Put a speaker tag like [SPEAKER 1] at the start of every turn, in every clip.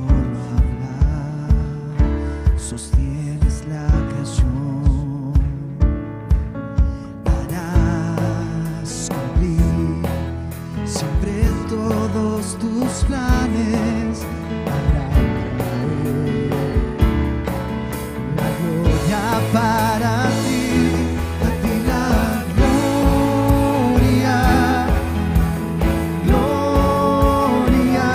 [SPEAKER 1] solo hablar, sostienes la creación. Harás cumplir siempre todos tus planes. La gloria para ti, a ti la gloria, gloria.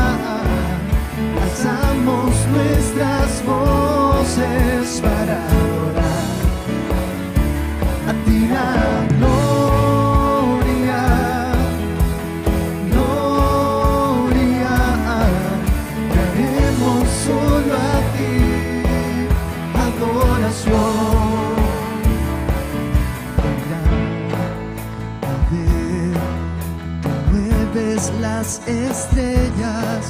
[SPEAKER 1] Alzamos nuestras voces para adorar, a ti la gloria, gloria. Daremos solo a ti adoración. Mueves las estrellas,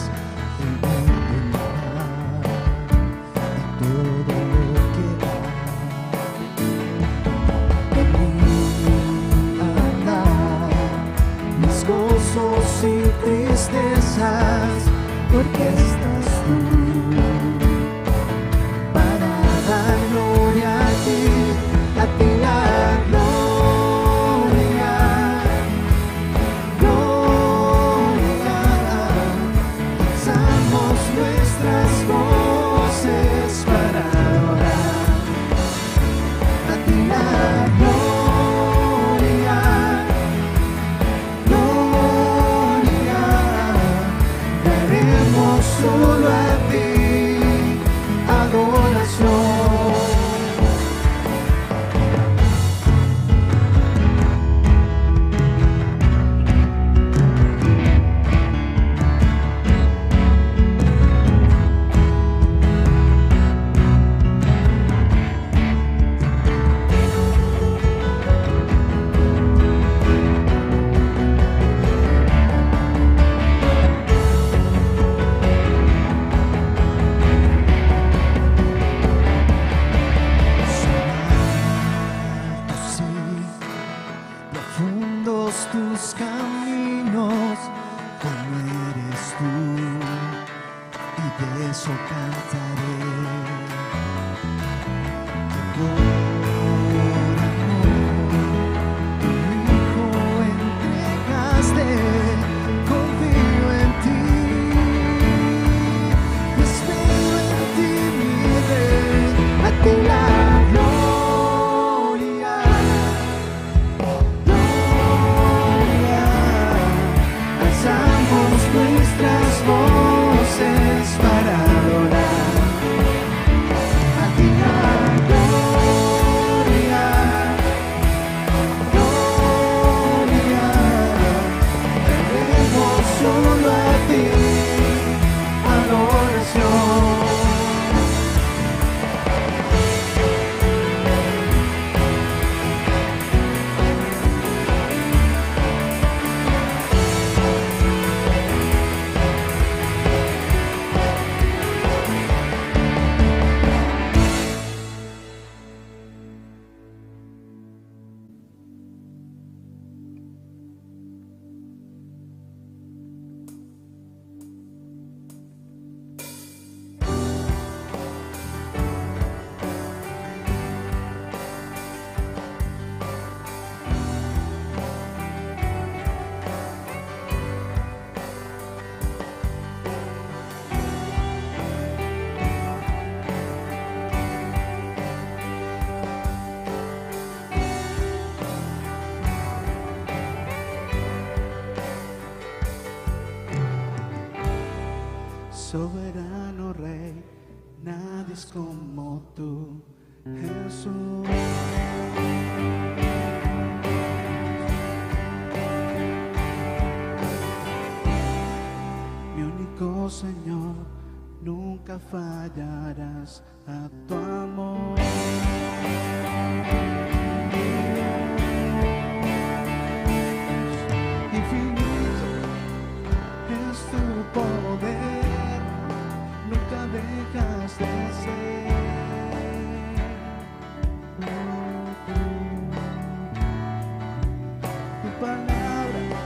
[SPEAKER 1] el mundo, el mar y todo lo que da. Mis gozos y tristezas, porque estás tú para dar gloria a ti la gloria, gloria. Alzamos nuestras voces para adorar, a ti la gloria, gloria. Daremos solo a ti adoración. Profundos tus caminos, como eres tú, y de eso cantaré. Por amor, tu Hijo entregaste, confío en ti, espero en ti, mi Rey, a ti la gloria. Alzamos nuestras voces para adorar, a ti la gloria, gloria. Daremos solo a ti adoración. Soberano Rey, nadie es como tú, Jesús. Mi único Señor, nunca fallarás a tu amor. Infinito es tu poder, nunca dejas de ser. Tu palabra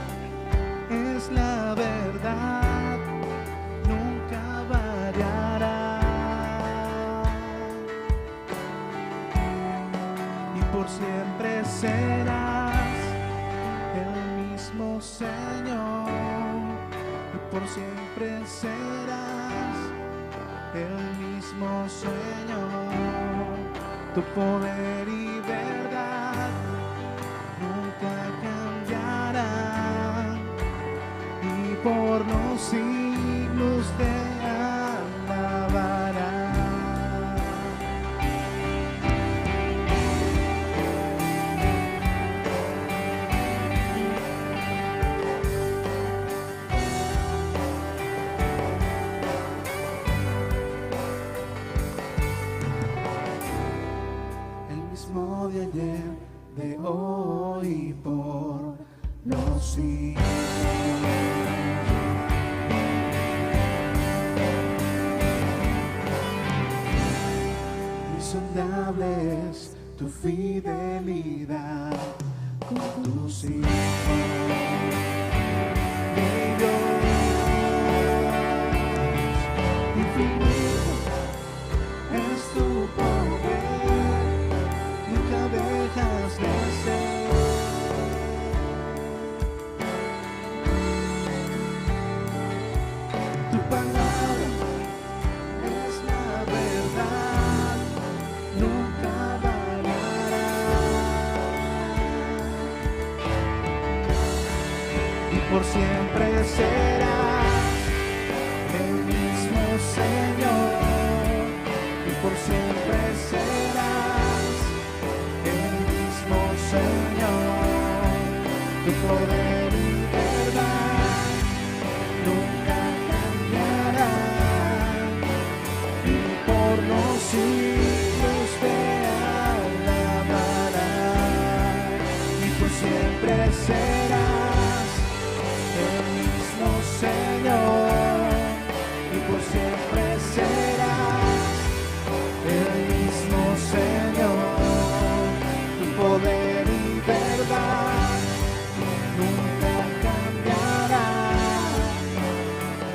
[SPEAKER 1] es la verdad, nunca variará. siempre serás el mismo Señor. Tu poder y verdad nunca cambiarán, y por los siglos te alabarán. El mismo de ayer, de hoy y por los siglos. Insondable es tu fidelidad con tus hijos. Mi Dios, infinito es tu poder, nunca dejas de ser. Tu palabra es la verdad, nunca variará. Y por siempre serás el mismo Señor. Y por siempre serás el mismo Señor. Tu poder y verdad nunca cambiará, y por los siglos te alabarán. Y por siempre serás el mismo Señor. Y por siempre serás el mismo Señor. Tu poder y verdad nunca cambiará,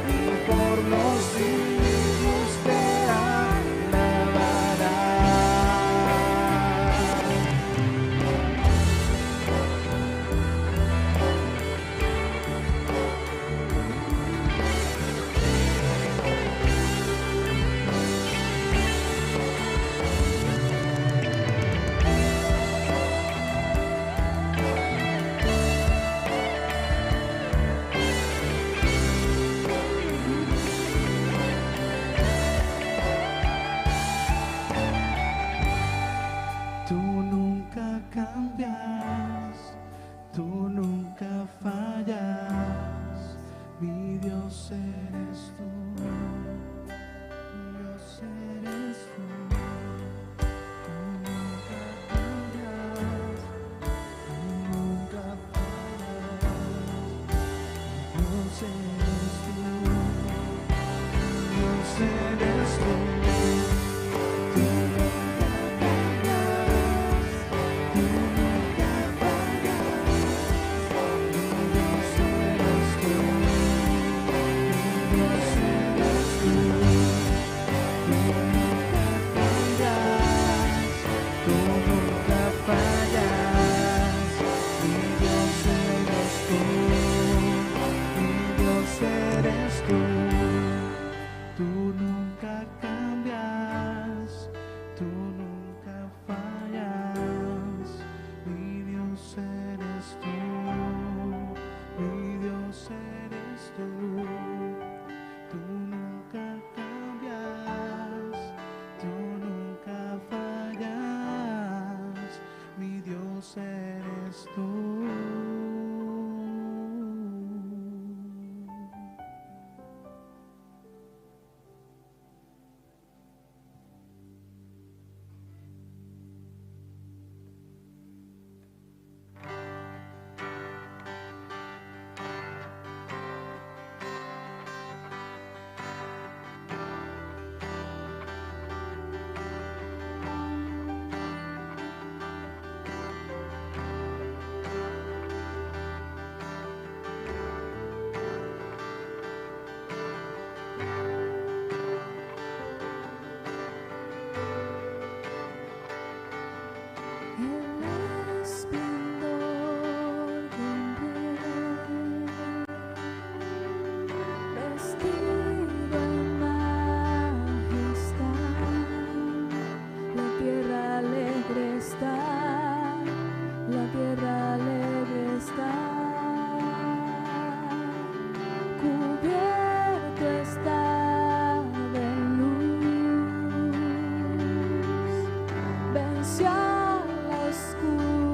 [SPEAKER 1] y por los siglos te alabará. Tú nunca cambias, tú nunca fallas, mi Dios eres tú, mi Dios eres tú. Tú nunca cambias, tú nunca fallas, mi Dios eres tú, mi Dios eres tú. Tú nunca cambias, tú nunca fallas, mi Dios eres tú, mi Dios eres tú. Tú nunca cambias, tú nunca fallas, mi Dios eres tú.
[SPEAKER 2] silencio la oscuridad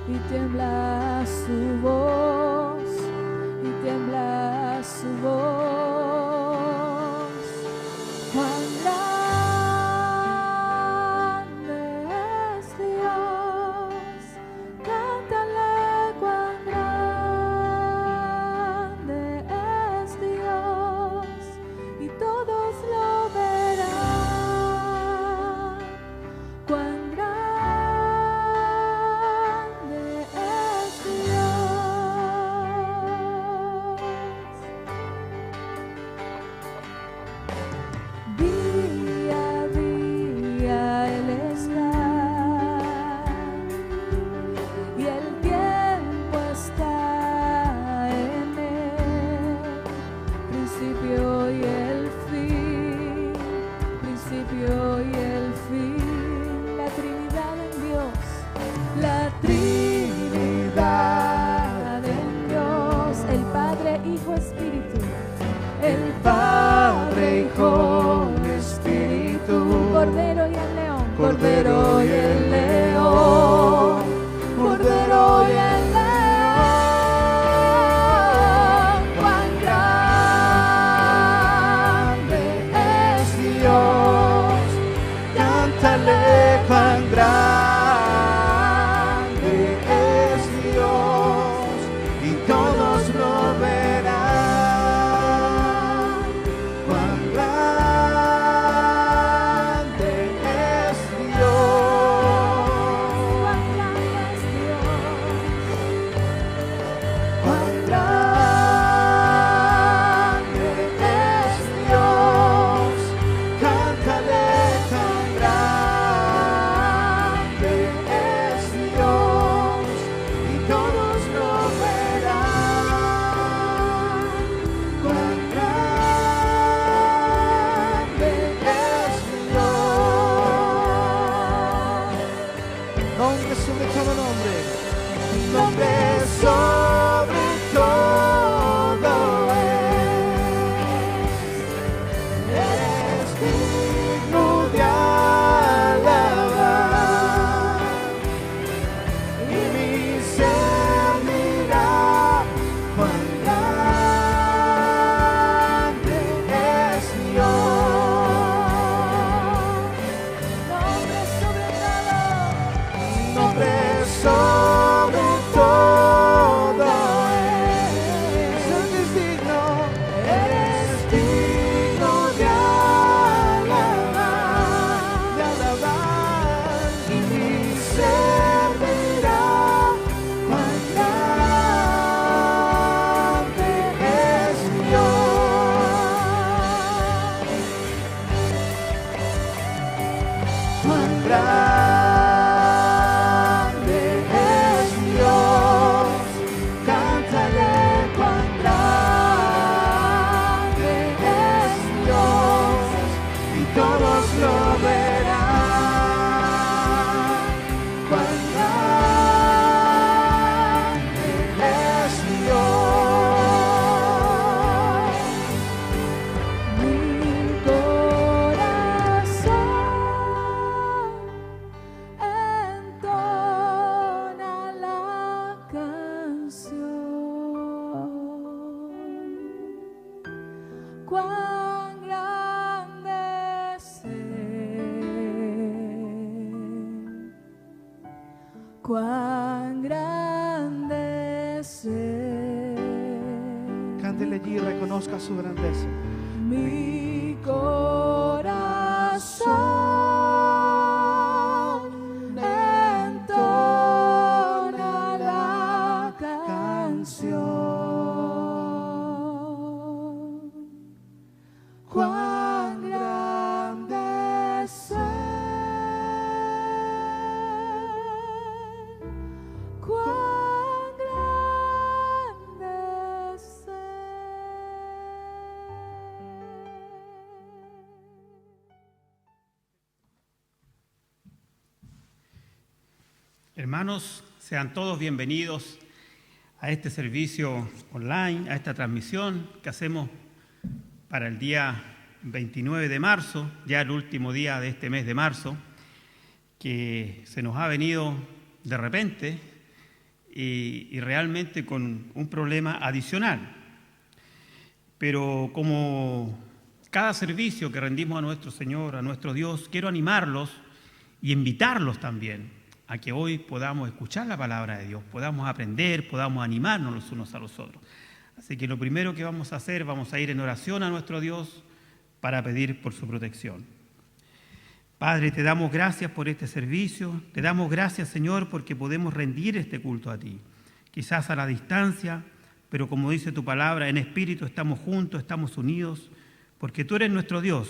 [SPEAKER 2] y tiembla su voz, y tiembla su voz. Cuán grande es Dios, cántale cuán grande es Dios, y todos lo verán. Cuán grande es Dios. Día a día Él está, y el tiempo está en Él, principio y el fin, principio y el fin. La Trinidad en Dios, la Trinidad en Dios, el Padre, Hijo, Espíritu, el Padre, Hijo, Espíritu, Cordero y el León, Cordero y el León, Cordero y el León. Cuán grande es Dios, cántale cuán grande es Dios, y todos lo verán. Cuán grande es Dios, cuán grande es Dios, cuán grande es Dios, cántale cuán grande es Dios, y todos lo verán. Cuán grande es Dios.
[SPEAKER 1] Nombre sobre todo nombre.
[SPEAKER 2] Nombre sobre todo eres digno de alabar, y mi ser dirá cuán grande es Dios. Nombre sobre todo, nombre sobre todo eres digno de alabar, y mi ser dirá cuán grande es Dios. Cuán grande es Dios, cántale cuán grande es Dios, y todos lo verán. Cuán grande es Dios. Mi corazón entona la canción. Cuán grande es Él, cuán grande es Él.
[SPEAKER 1] Cántele allí y reconozca su grandeza.
[SPEAKER 2] Mi corazón entona la canción. Cuán grande es Él, cuán grande es Él.
[SPEAKER 3] Hermanos, sean todos bienvenidos a este servicio online, a esta transmisión que hacemos para el día 29 de marzo, ya el último día de este mes de marzo, que se nos ha venido de repente y realmente con un problema adicional. Pero como cada servicio que rendimos a nuestro Señor, a nuestro Dios, quiero animarlos y invitarlos también a que hoy podamos escuchar la palabra de Dios, podamos aprender, podamos animarnos los unos a los otros. Así que lo primero que vamos a hacer, vamos a ir en oración a nuestro Dios para pedir por su protección. Padre, te damos gracias por este servicio, te damos gracias, Señor, porque podemos rendir este culto a ti, quizás a la distancia, pero como dice tu palabra, en espíritu estamos juntos, estamos unidos, porque tú eres nuestro Dios,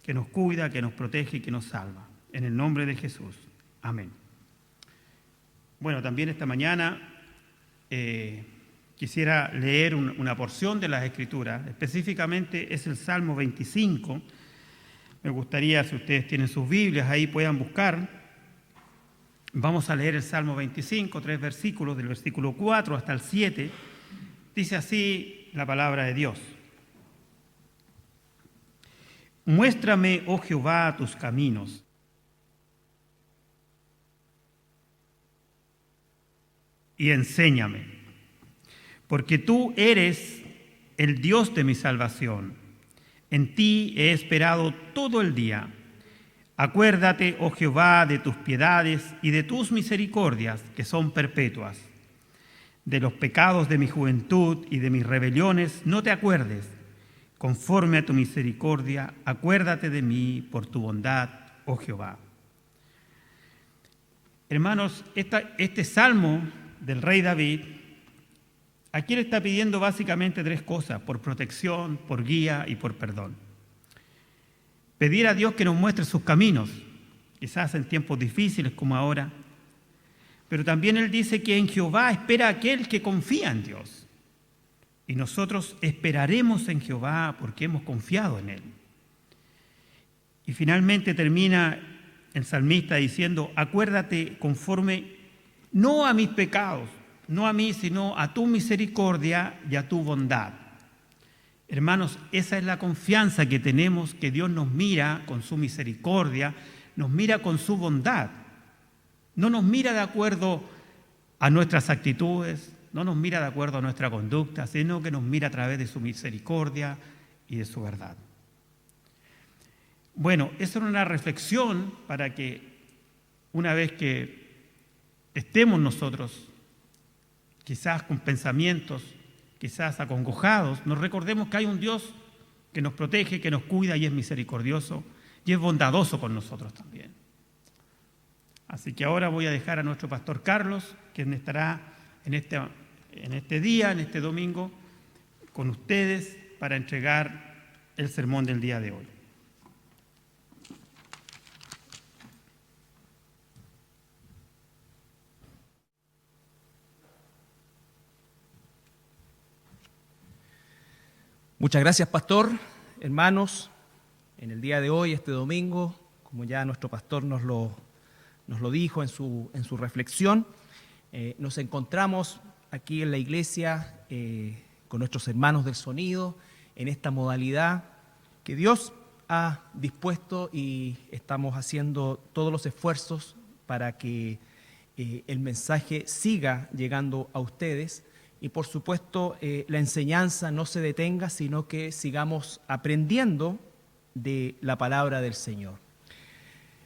[SPEAKER 3] que nos cuida, que nos protege y que nos salva. En el nombre de Jesús. Amén. Bueno, también esta mañana quisiera leer una porción de las Escrituras, específicamente es el Salmo 25. Me gustaría, si ustedes tienen sus Biblias, ahí puedan buscar. Vamos a leer el Salmo 25, 3 versículos, del versículo 4 hasta el 7. Dice así la palabra de Dios. Muéstrame, oh Jehová, tus caminos, y enséñame, porque tú eres el Dios de mi salvación. En ti he esperado todo el día. Acuérdate, oh Jehová, de tus piedades y de tus misericordias, que son perpetuas. De los pecados de mi juventud y de mis rebeliones no te acuerdes. Conforme a tu misericordia, acuérdate de mí por tu bondad, oh Jehová. Hermanos, este salmo del rey David, aquí le está pidiendo básicamente tres cosas: por protección, por guía y por perdón. Pedir a Dios que nos muestre sus caminos, quizás en tiempos difíciles como ahora, pero también él dice que en Jehová espera aquel que confía en Dios. Y nosotros esperaremos en Jehová porque hemos confiado en él. Y finalmente termina el salmista diciendo: acuérdate conforme no a mis pecados, no a mí, sino a tu misericordia y a tu bondad. Hermanos, esa es la confianza que tenemos, que Dios nos mira con su misericordia, nos mira con su bondad. No nos mira de acuerdo a nuestras actitudes, no nos mira de acuerdo a nuestra conducta, sino que nos mira a través de su misericordia y de su verdad. Bueno, esa era una reflexión para que una vez que estemos nosotros, quizás con pensamientos, quizás acongojados, nos recordemos que hay un Dios que nos protege, que nos cuida y es misericordioso y es bondadoso con nosotros también. Así que ahora voy a dejar a nuestro pastor Carlos, quien estará en este día, en este domingo, con ustedes para entregar el sermón del día de hoy.
[SPEAKER 4] Muchas gracias, pastor. Hermanos, en el día de hoy, este domingo, como ya nuestro pastor nos lo dijo en su reflexión, nos encontramos aquí en la iglesia con nuestros hermanos del sonido en esta modalidad que Dios ha dispuesto, y estamos haciendo todos los esfuerzos para que el mensaje siga llegando a ustedes. Y por supuesto, la enseñanza no se detenga, sino que sigamos aprendiendo de la palabra del Señor.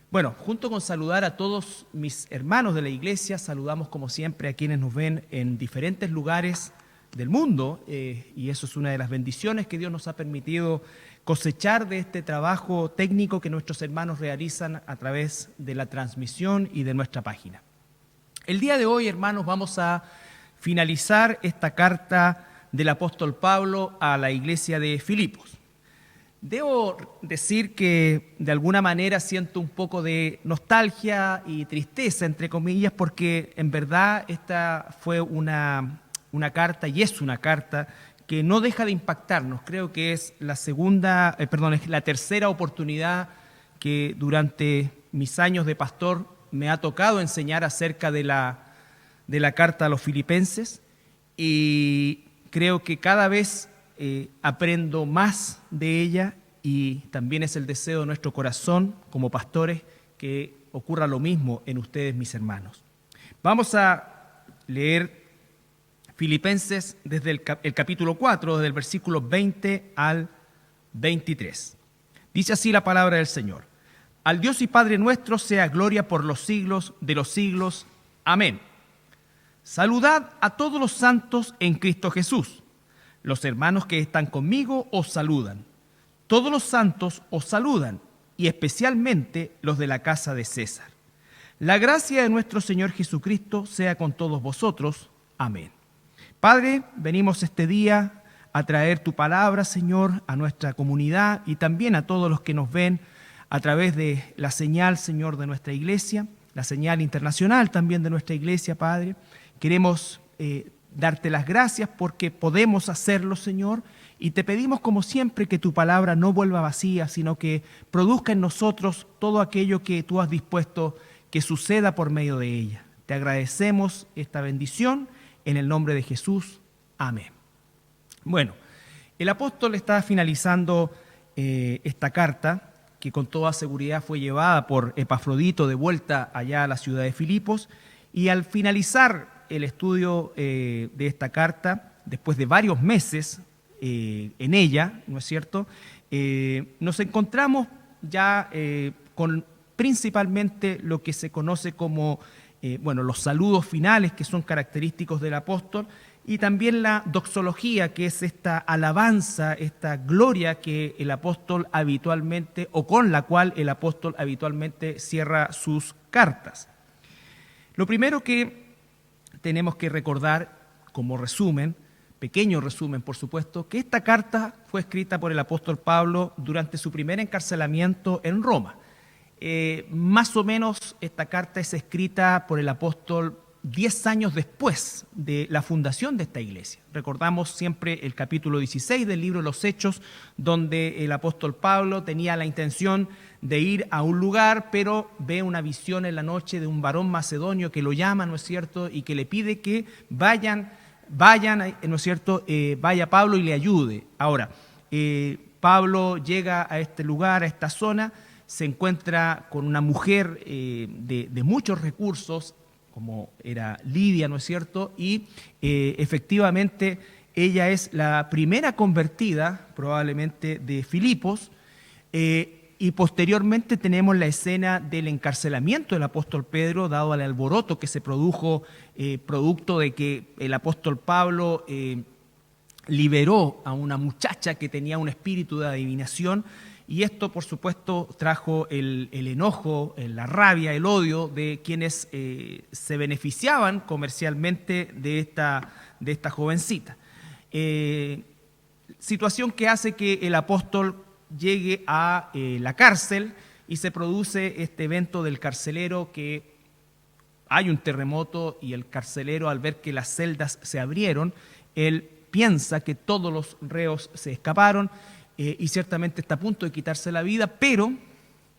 [SPEAKER 4] Bueno, junto con saludar a todos mis hermanos de la iglesia, saludamos como siempre a quienes nos ven en diferentes lugares del mundo, y eso es una de las bendiciones que Dios nos ha permitido cosechar de este trabajo técnico que nuestros hermanos realizan a través de la transmisión y de nuestra página. El día de hoy, hermanos, vamos a finalizar esta carta del apóstol Pablo a la iglesia de Filipos. Debo decir que de alguna manera siento un poco de nostalgia y tristeza, entre comillas, porque en verdad esta fue una carta, y es una carta que no deja de impactarnos. Creo que es es la tercera oportunidad que durante mis años de pastor me ha tocado enseñar acerca de la carta a los filipenses, y creo que cada vez aprendo más de ella y también es el deseo de nuestro corazón como pastores que ocurra lo mismo en ustedes, mis hermanos. Vamos a leer Filipenses desde el capítulo 4, desde el versículo 20 al 23. Dice así la palabra del Señor. Al Dios y Padre nuestro sea gloria por los siglos de los siglos. Amén. Saludad a todos los santos en Cristo Jesús. Los hermanos que están conmigo os saludan. Todos los santos os saludan, y especialmente los de la casa de César. La gracia de nuestro Señor Jesucristo sea con todos vosotros. Amén. Padre, venimos este día a traer tu palabra, Señor, a nuestra comunidad y también a todos los que nos ven a través de la señal, Señor, de nuestra iglesia, la señal internacional también de nuestra iglesia, Padre. Queremos darte las gracias porque podemos hacerlo, Señor, y te pedimos como siempre que tu palabra no vuelva vacía, sino que produzca en nosotros todo aquello que tú has dispuesto que suceda por medio de ella. Te agradecemos esta bendición en el nombre de Jesús. Amén. Bueno, el apóstol está finalizando esta carta que con toda seguridad fue llevada por Epafrodito de vuelta allá a la ciudad de Filipos, y al finalizar el estudio de esta carta, después de varios meses en ella, ¿no es cierto?, nos encontramos ya con principalmente lo que se conoce como los saludos finales que son característicos del apóstol, y también la doxología, que es esta alabanza, esta gloria que el apóstol habitualmente, o con la cual el apóstol habitualmente cierra sus cartas. Lo primero que tenemos que recordar como resumen, pequeño resumen por supuesto, que esta carta fue escrita por el apóstol Pablo durante su primer encarcelamiento en Roma. Más o menos esta carta es escrita por el apóstol 10 años después de la fundación de esta iglesia. Recordamos siempre el capítulo 16 del libro de los Hechos, donde el apóstol Pablo tenía la intención de ir a un lugar, pero ve una visión en la noche de un varón macedonio que lo llama, ¿no es cierto?, y que le pide que vayan, ¿no es cierto?, vaya Pablo y le ayude. Ahora, Pablo llega a este lugar, a esta zona, se encuentra con una mujer de muchos recursos, como era Lidia, ¿no es cierto? Y efectivamente ella es la primera convertida, probablemente, de Filipos, y posteriormente tenemos la escena del encarcelamiento del apóstol Pedro, dado al alboroto que se produjo, producto de que el apóstol Pablo liberó a una muchacha que tenía un espíritu de adivinación. Y esto, por supuesto, trajo el enojo, la rabia, el odio de quienes se beneficiaban comercialmente de esta jovencita. Situación que hace que el apóstol llegue a la cárcel y se produce este evento del carcelero, que hay un terremoto y el carcelero, al ver que las celdas se abrieron, él piensa que todos los reos se escaparon, y ciertamente está a punto de quitarse la vida, pero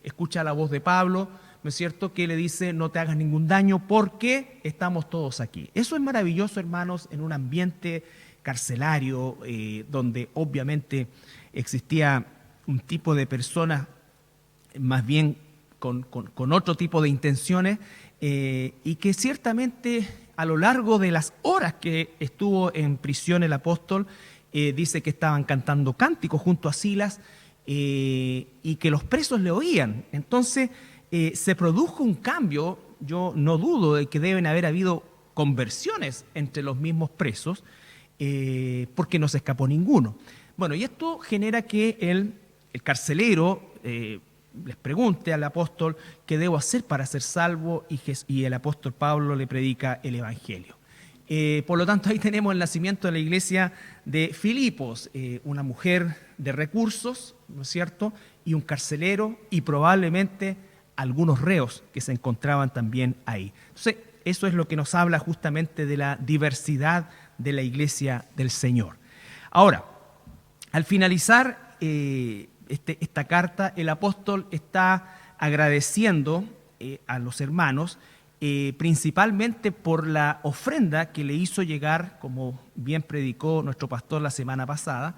[SPEAKER 4] escucha la voz de Pablo, ¿no es cierto?, que le dice: no te hagas ningún daño porque estamos todos aquí. Eso es maravilloso, hermanos, en un ambiente carcelario, donde obviamente existía un tipo de personas más bien con otro tipo de intenciones, y que ciertamente a lo largo de las horas que estuvo en prisión el apóstol, dice que estaban cantando cánticos junto a Silas, y que los presos le oían. Entonces se produjo un cambio. Yo no dudo de que deben haber habido conversiones entre los mismos presos, porque no se escapó ninguno. Bueno, y esto genera que el carcelero les pregunte al apóstol qué debo hacer para ser salvo, y el apóstol Pablo le predica el evangelio. Por lo tanto, ahí tenemos el nacimiento de la iglesia de Filipos, una mujer de recursos, ¿no es cierto?, y un carcelero, y probablemente algunos reos que se encontraban también ahí. Entonces, eso es lo que nos habla justamente de la diversidad de la iglesia del Señor. Ahora, al finalizar esta carta, el apóstol está agradeciendo a los hermanos, principalmente por la ofrenda que le hizo llegar, como bien predicó nuestro pastor la semana pasada,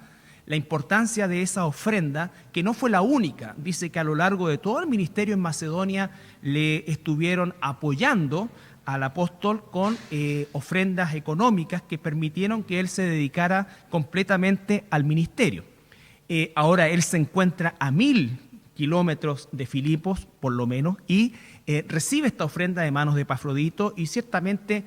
[SPEAKER 4] la importancia de esa ofrenda, que no fue la única. Dice que a lo largo de todo el ministerio en Macedonia le estuvieron apoyando al apóstol con ofrendas económicas que permitieron que él se dedicara completamente al ministerio. Ahora él se encuentra a 1000 kilómetros de Filipos, por lo menos, y recibe esta ofrenda de manos de Epafrodito y ciertamente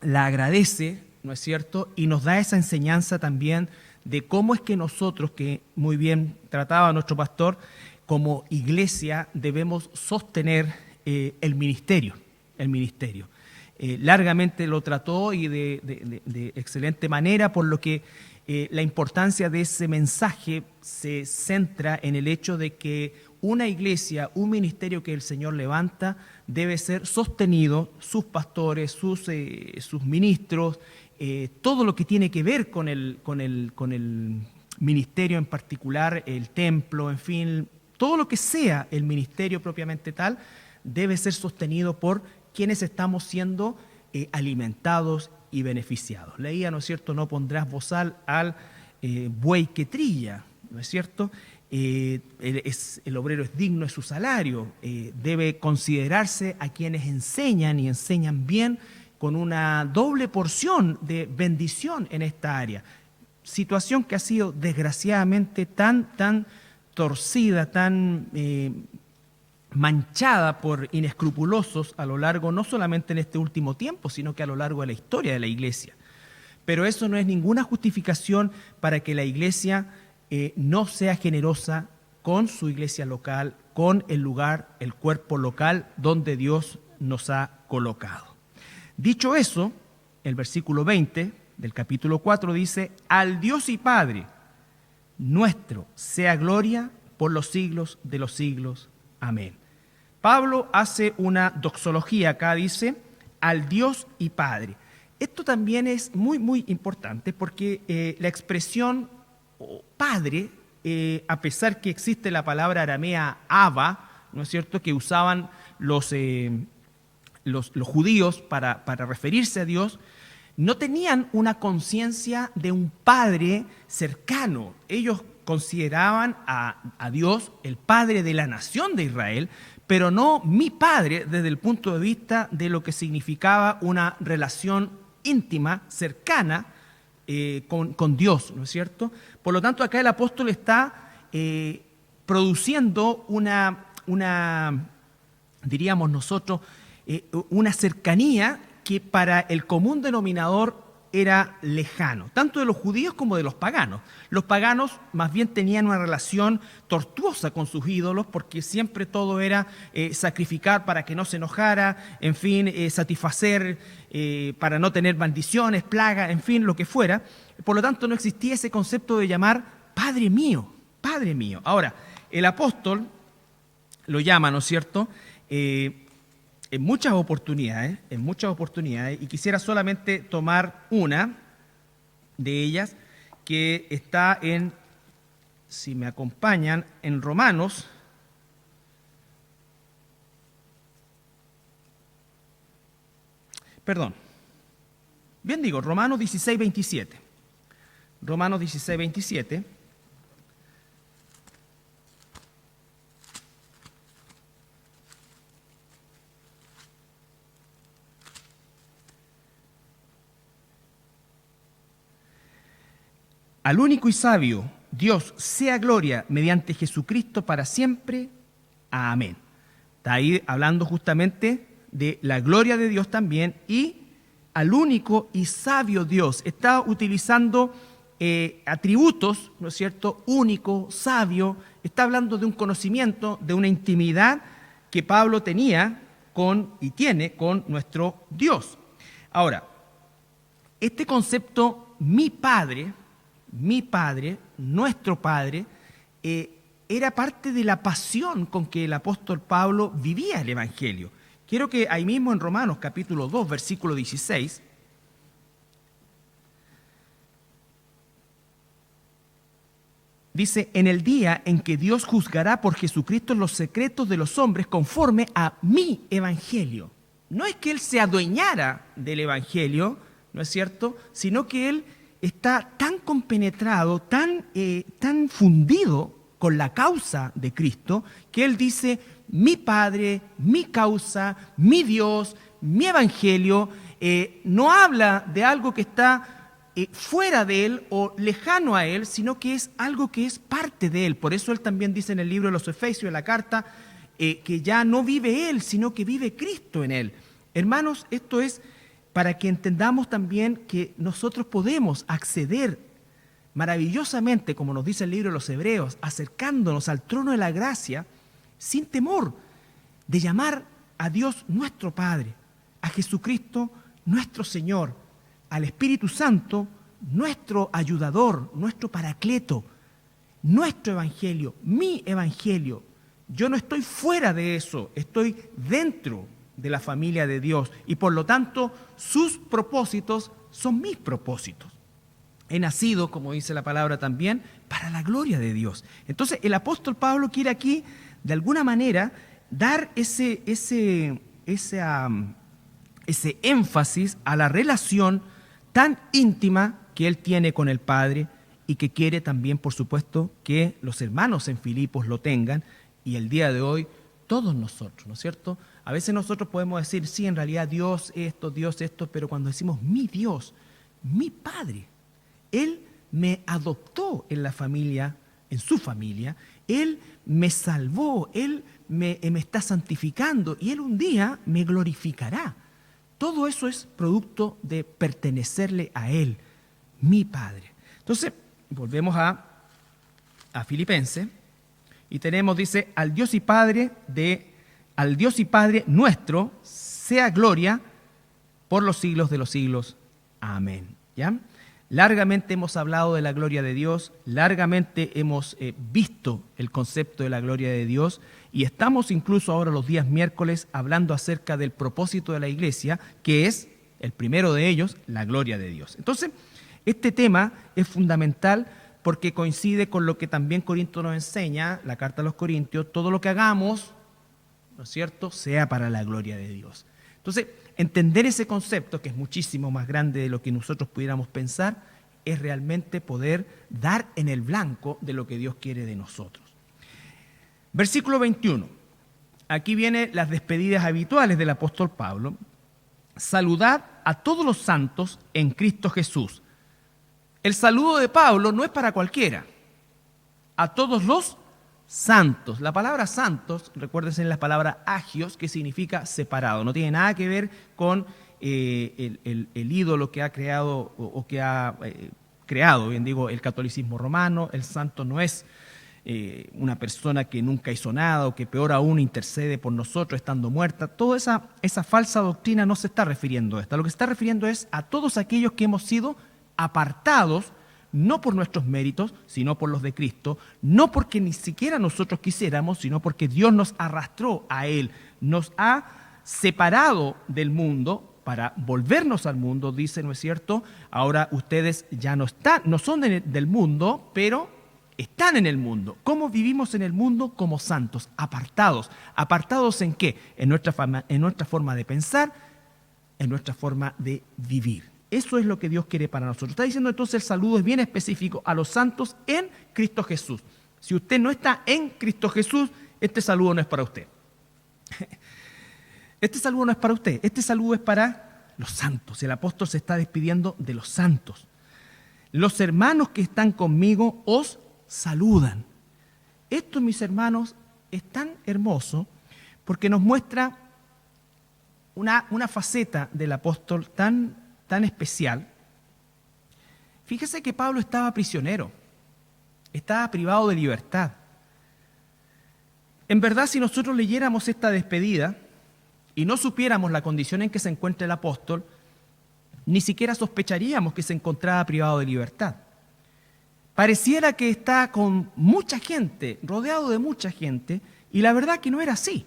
[SPEAKER 4] la agradece, ¿no es cierto? Y nos da esa enseñanza también de cómo es que nosotros, que muy bien trataba nuestro pastor, como iglesia debemos sostener el ministerio. Largamente lo trató y de excelente manera, por lo que la importancia de ese mensaje se centra en el hecho de que una iglesia, un ministerio que el Señor levanta, debe ser sostenido, sus pastores, sus ministros, todo lo que tiene que ver con el ministerio en particular, el templo, en fin, todo lo que sea el ministerio propiamente tal, debe ser sostenido por quienes estamos siendo alimentados y beneficiados. Leía, ¿no es cierto?, no pondrás bozal al buey que trilla, ¿no es cierto? El obrero es digno de su salario, debe considerarse a quienes enseñan y enseñan bien, con una doble porción de bendición en esta área. Situación que ha sido desgraciadamente tan torcida, tan manchada por inescrupulosos a lo largo, no solamente en este último tiempo, sino que a lo largo de la historia de la iglesia. Pero eso no es ninguna justificación para que la iglesia no sea generosa con su iglesia local, con el lugar, el cuerpo local donde Dios nos ha colocado. Dicho eso, el versículo 20 del capítulo 4 dice: al Dios y Padre nuestro sea gloria por los siglos de los siglos. Amén. Pablo hace una doxología acá, dice, al Dios y Padre. Esto también es muy importante porque la expresión Padre, a pesar que existe la palabra aramea Abba, ¿no es cierto?, que usaban los judíos para referirse a Dios, no tenían una conciencia de un Padre cercano. Ellos consideraban a Dios el Padre de la nación de Israel, pero no mi Padre desde el punto de vista de lo que significaba una relación íntima, cercana con Dios, ¿no es cierto? Por lo tanto, acá el apóstol está produciendo diríamos nosotros, una cercanía que para el común denominador era lejano, tanto de los judíos como de los paganos. Los paganos más bien tenían una relación tortuosa con sus ídolos, porque siempre todo era sacrificar para que no se enojara, en fin, satisfacer para no tener maldiciones, plagas, en fin, lo que fuera. Por lo tanto, no existía ese concepto de llamar Padre mío, Padre mío. Ahora, el apóstol lo llama, ¿no es cierto?, en muchas oportunidades, y quisiera solamente tomar una de ellas, que está en, si me acompañan, en Romanos, Romanos 16, 27. Romanos 16, 27. Al único y sabio Dios sea gloria mediante Jesucristo para siempre. Amén. Está ahí hablando justamente de la gloria de Dios también, y al único y sabio Dios. Está utilizando atributos, ¿no es cierto? Único, sabio. Está hablando de un conocimiento, de una intimidad que Pablo tenía y tiene con nuestro Dios. Ahora, este concepto, mi Padre, nuestro Padre, era parte de la pasión con que el apóstol Pablo vivía el Evangelio. Quiero que ahí mismo en Romanos capítulo 2, versículo 16, dice: en el día en que Dios juzgará por Jesucristo los secretos de los hombres conforme a mi Evangelio. No es que Él se adueñara del Evangelio, ¿no es cierto?, sino que Él está tan compenetrado, tan fundido con la causa de Cristo, que él dice, mi Padre, mi causa, mi Dios, mi Evangelio. No habla de algo que está fuera de él o lejano a él, sino que es algo que es parte de él. Por eso él también dice en el libro de los Efesios, en la carta, que ya no vive él, sino que vive Cristo en él. Hermanos, esto es para que entendamos también que nosotros podemos acceder maravillosamente, como nos dice el libro de los Hebreos, acercándonos al trono de la gracia, sin temor de llamar a Dios nuestro Padre, a Jesucristo nuestro Señor, al Espíritu Santo nuestro ayudador, nuestro paracleto, nuestro evangelio, mi evangelio. Yo no estoy fuera de eso, estoy dentro de la familia de Dios y por lo tanto sus propósitos son mis propósitos. He nacido, como dice la palabra también, para la gloria de Dios. Entonces el apóstol Pablo quiere aquí, de alguna manera, dar ese énfasis a la relación tan íntima que él tiene con el Padre y que quiere también, por supuesto, que los hermanos en Filipos lo tengan y el día de hoy todos nosotros, ¿no es cierto? A veces nosotros podemos decir, sí, en realidad Dios esto, pero cuando decimos mi Dios, mi Padre, Él me adoptó en la familia, en su familia, Él me salvó, Él me está santificando y Él un día me glorificará. Todo eso es producto de pertenecerle a Él, mi Padre. Entonces, volvemos a Filipenses y tenemos, dice, al Dios y Padre nuestro, sea gloria por los siglos de los siglos. Amén. ¿Ya? Largamente hemos hablado de la gloria de Dios, largamente hemos visto el concepto de la gloria de Dios y estamos incluso ahora los días miércoles hablando acerca del propósito de la iglesia, que es el primero de ellos, la gloria de Dios. Entonces, este tema es fundamental porque coincide con lo que también Corinto nos enseña, la carta a los Corintios, todo lo que hagamos, ¿no es cierto?, sea para la gloria de Dios. Entonces, entender ese concepto, que es muchísimo más grande de lo que nosotros pudiéramos pensar, es realmente poder dar en el blanco de lo que Dios quiere de nosotros. Versículo 21. Aquí vienen las despedidas habituales del apóstol Pablo. Saludad a todos los santos en Cristo Jesús. El saludo de Pablo no es para cualquiera. A todos los santos. La palabra santos, recuérdense en la palabra agios, que significa separado. No tiene nada que ver con el ídolo que ha creado bien digo, el catolicismo romano. El santo no es una persona que nunca hizo nada o que peor aún intercede por nosotros estando muerta. Toda esa falsa doctrina no se está refiriendo a esta. Lo que se está refiriendo es a todos aquellos que hemos sido apartados no por nuestros méritos, sino por los de Cristo, no porque ni siquiera nosotros quisiéramos, sino porque Dios nos arrastró a Él, nos ha separado del mundo para volvernos al mundo, dice, ¿no es cierto? Ahora ustedes ya no son del mundo, pero están en el mundo. ¿Cómo vivimos en el mundo? Como santos, apartados. ¿Apartados en qué? En nuestra forma de pensar, en nuestra forma de vivir. Eso es lo que Dios quiere para nosotros. Está diciendo entonces el saludo es bien específico a los santos en Cristo Jesús. Si usted no está en Cristo Jesús, este saludo no es para usted. Este saludo no es para usted, este saludo es para los santos. El apóstol se está despidiendo de los santos. Los hermanos que están conmigo os saludan. Esto, mis hermanos, es tan hermoso porque nos muestra una faceta del apóstol tan especial. Fíjese que Pablo estaba prisionero, estaba privado de libertad. En verdad, si nosotros leyéramos esta despedida y no supiéramos la condición en que se encuentra el apóstol, ni siquiera sospecharíamos que se encontraba privado de libertad. Pareciera que está con mucha gente, rodeado de mucha gente, y la verdad que no era así.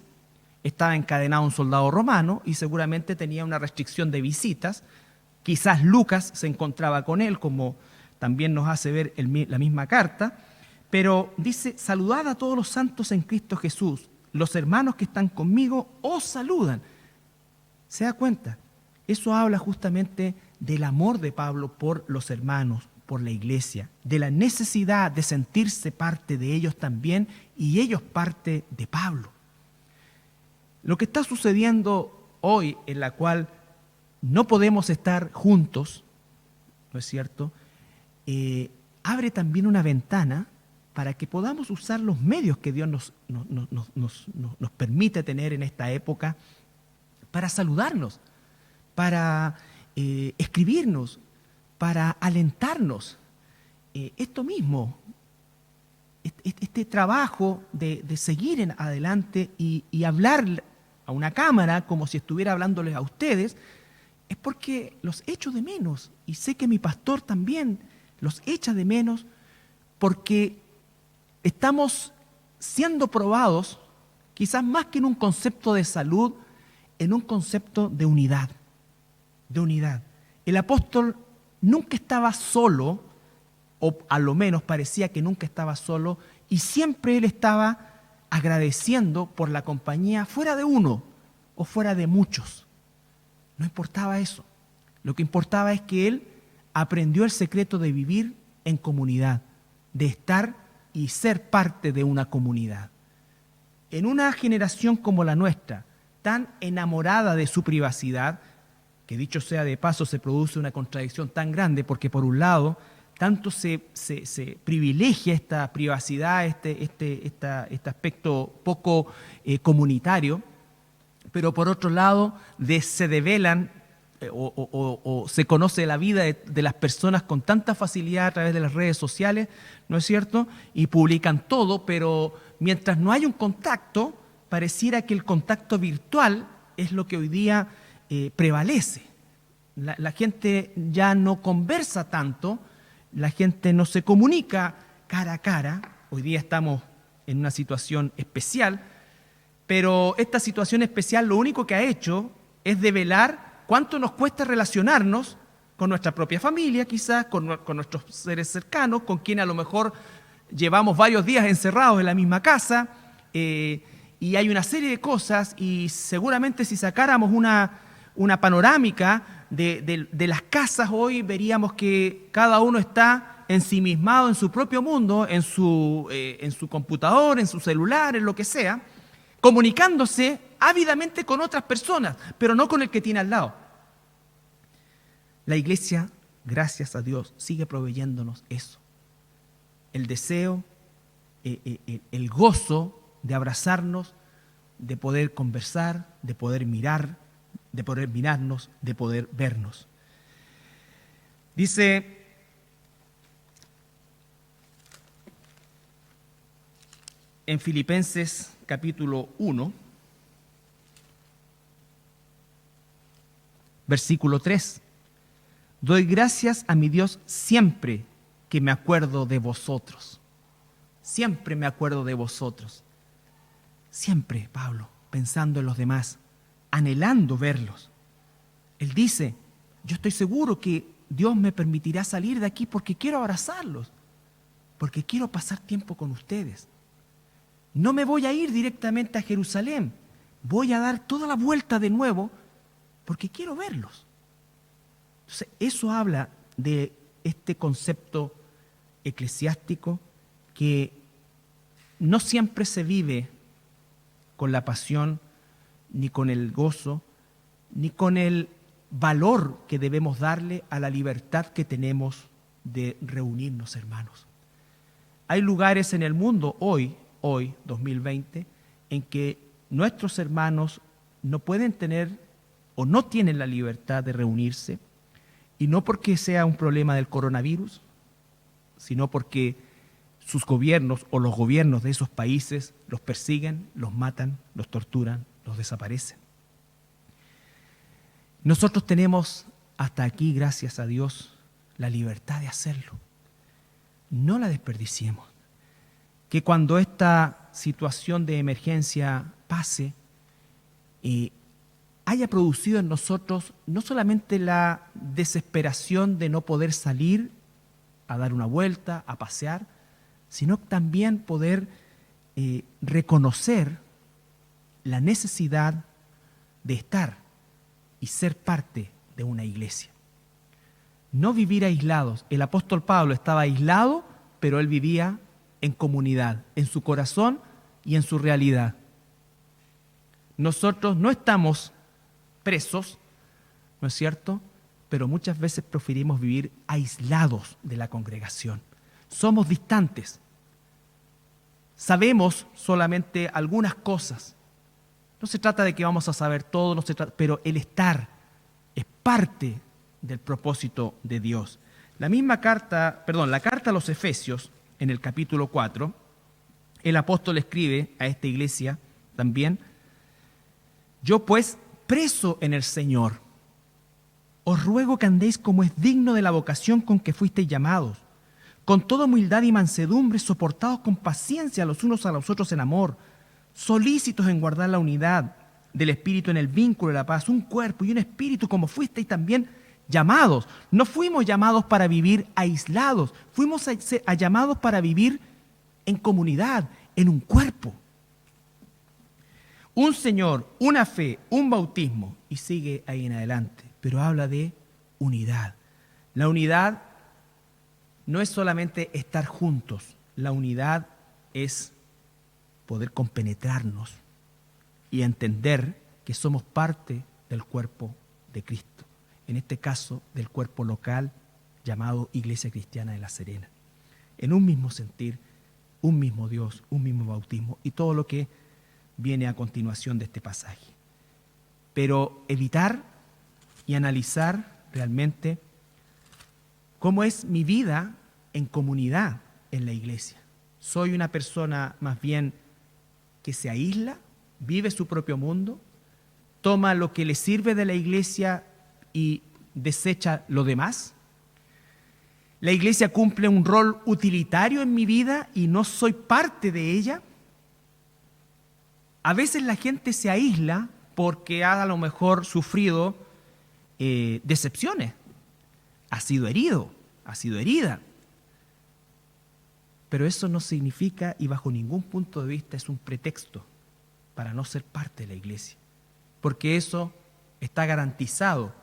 [SPEAKER 4] Estaba encadenado a un soldado romano y seguramente tenía una restricción de visitas. Quizás Lucas se encontraba con él, como también nos hace ver la misma carta, pero dice, saludad a todos los santos en Cristo Jesús. Los hermanos que están conmigo os saludan. ¿Se da cuenta? Eso habla justamente del amor de Pablo por los hermanos, por la iglesia, de la necesidad de sentirse parte de ellos también y ellos parte de Pablo. Lo que está sucediendo hoy, en la cual no podemos estar juntos, ¿no es cierto?, abre también una ventana para que podamos usar los medios que Dios nos permite tener en esta época para saludarnos, para escribirnos, para alentarnos. Esto mismo, este trabajo de seguir en adelante y hablar a una cámara como si estuviera hablándoles a ustedes, es porque los echo de menos. Y sé que mi pastor también los echa de menos, porque estamos siendo probados, quizás más que en un concepto de salud, en un concepto de unidad. De unidad. El apóstol nunca estaba solo, o a lo menos parecía que nunca estaba solo, y siempre él estaba agradeciendo por la compañía fuera de uno o fuera de muchos. No importaba eso. Lo que importaba es que él aprendió el secreto de vivir en comunidad, de estar y ser parte de una comunidad. En una generación como la nuestra, tan enamorada de su privacidad, que dicho sea de paso se produce una contradicción tan grande, porque por un lado, tanto se privilegia esta privacidad, este aspecto poco comunitario, pero por otro lado se develan o se conoce la vida de las personas con tanta facilidad a través de las redes sociales, ¿no es cierto? Y publican todo, pero mientras no hay un contacto, pareciera que el contacto virtual es lo que hoy día prevalece. La gente ya no conversa tanto, la gente no se comunica cara a cara. Hoy día estamos en una situación especial, pero esta situación especial lo único que ha hecho es develar cuánto nos cuesta relacionarnos con nuestra propia familia, quizás, con nuestros seres cercanos, con quienes a lo mejor llevamos varios días encerrados en la misma casa, y hay una serie de cosas, y seguramente si sacáramos una panorámica de las casas hoy, veríamos que cada uno está ensimismado en su propio mundo, en su computador, en su celular, en lo que sea, comunicándose ávidamente con otras personas, pero no con el que tiene al lado. La iglesia, gracias a Dios, sigue proveyéndonos eso. El deseo, el gozo de abrazarnos, de poder conversar, de poder mirar, de poder mirarnos, de poder vernos. Dice en Filipenses capítulo 1, versículo 3. Doy gracias a mi Dios siempre que me acuerdo de vosotros. Siempre me acuerdo de vosotros. Siempre, Pablo, pensando en los demás, anhelando verlos. Él dice, yo estoy seguro que Dios me permitirá salir de aquí porque quiero abrazarlos, porque quiero pasar tiempo con ustedes. No me voy a ir directamente a Jerusalén, voy a dar toda la vuelta de nuevo porque quiero verlos. Entonces, eso habla de este concepto eclesiástico que no siempre se vive con la pasión, ni con el gozo, ni con el valor que debemos darle a la libertad que tenemos de reunirnos, hermanos. Hay lugares en el mundo hoy 2020, en que nuestros hermanos no pueden tener o no tienen la libertad de reunirse, y no porque sea un problema del coronavirus, sino porque sus gobiernos o los gobiernos de esos países los persiguen, los matan, los torturan, los desaparecen. Nosotros tenemos hasta aquí, gracias a Dios, la libertad de hacerlo. No la desperdiciemos. Que cuando esta situación de emergencia pase, haya producido en nosotros no solamente la desesperación de no poder salir a dar una vuelta, a pasear, sino también poder reconocer la necesidad de estar y ser parte de una iglesia. no vivir aislados. El apóstol Pablo estaba aislado, pero él vivía en comunidad, en su corazón y en su realidad. Nosotros no estamos presos, ¿no es cierto? Pero muchas veces preferimos vivir aislados de la congregación. Somos distantes. Sabemos solamente algunas cosas. No se trata de que vamos a saber todo, no se trata, pero el estar es parte del propósito de Dios. La carta a los Efesios, en el capítulo 4, el apóstol escribe a esta iglesia también: yo pues, preso en el Señor, os ruego que andéis como es digno de la vocación con que fuisteis llamados, con toda humildad y mansedumbre, soportados con paciencia los unos a los otros en amor, solícitos en guardar la unidad del Espíritu en el vínculo de la paz, un cuerpo y un espíritu, como fuisteis también llamados. No fuimos llamados para vivir aislados, fuimos llamados para vivir en comunidad, en un cuerpo. Un Señor, una fe, un bautismo, y sigue ahí en adelante, pero habla de unidad. La unidad no es solamente estar juntos, la unidad es poder compenetrarnos y entender que somos parte del cuerpo de Cristo, en este caso del cuerpo local llamado Iglesia Cristiana de La Serena, en un mismo sentir, un mismo Dios, un mismo bautismo y todo lo que viene a continuación de este pasaje. Pero evitar y analizar realmente cómo es mi vida en comunidad en la iglesia. ¿Soy una persona más bien que se aísla, vive su propio mundo, toma lo que le sirve de la iglesia y desecha lo demás? ¿La iglesia cumple un rol utilitario en mi vida y no soy parte de ella? A veces la gente se aísla porque ha a lo mejor sufrido decepciones, ha sido herido, ha sido herida. Pero eso no significa y bajo ningún punto de vista es un pretexto para no ser parte de la iglesia, porque eso está garantizado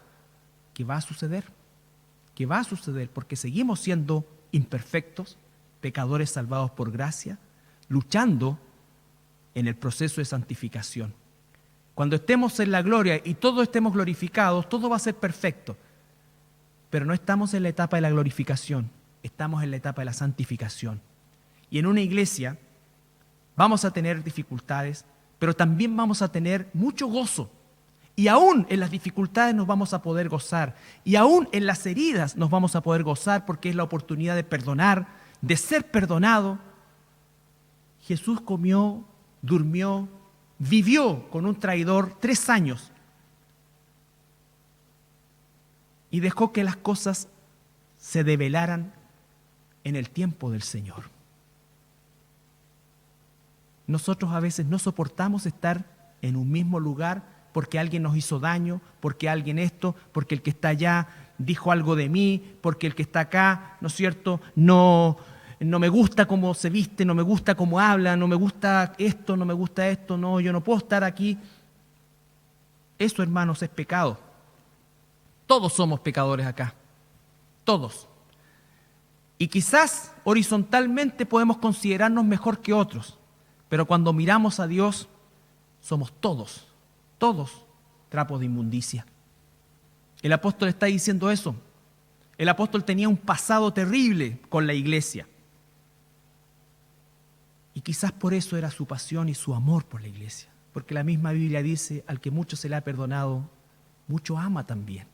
[SPEAKER 4] que va a suceder, porque seguimos siendo imperfectos, pecadores salvados por gracia, luchando en el proceso de santificación. Cuando estemos en la gloria y todos estemos glorificados, todo va a ser perfecto, pero no estamos en la etapa de la glorificación, estamos en la etapa de la santificación. Y en una iglesia vamos a tener dificultades, pero también vamos a tener mucho gozo. Y aún en las dificultades nos vamos a poder gozar. Y aún en las heridas nos vamos a poder gozar porque es la oportunidad de perdonar, de ser perdonado. Jesús comió, durmió, vivió con un traidor 3 años y dejó que las cosas se develaran en el tiempo del Señor. Nosotros a veces no soportamos estar en un mismo lugar porque alguien nos hizo daño, porque alguien esto, porque el que está allá dijo algo de mí, porque el que está acá, ¿no es cierto?, no me gusta cómo se viste, no me gusta cómo habla, no me gusta esto, no, yo no puedo estar aquí. Eso, hermanos, es pecado. Todos somos pecadores acá, todos. Y quizás horizontalmente podemos considerarnos mejor que otros, pero cuando miramos a Dios, somos todos trapos de inmundicia. El apóstol está diciendo eso. El apóstol tenía un pasado terrible con la iglesia. Y quizás por eso era su pasión y su amor por la iglesia. Porque la misma Biblia dice, al que mucho se le ha perdonado, mucho ama también.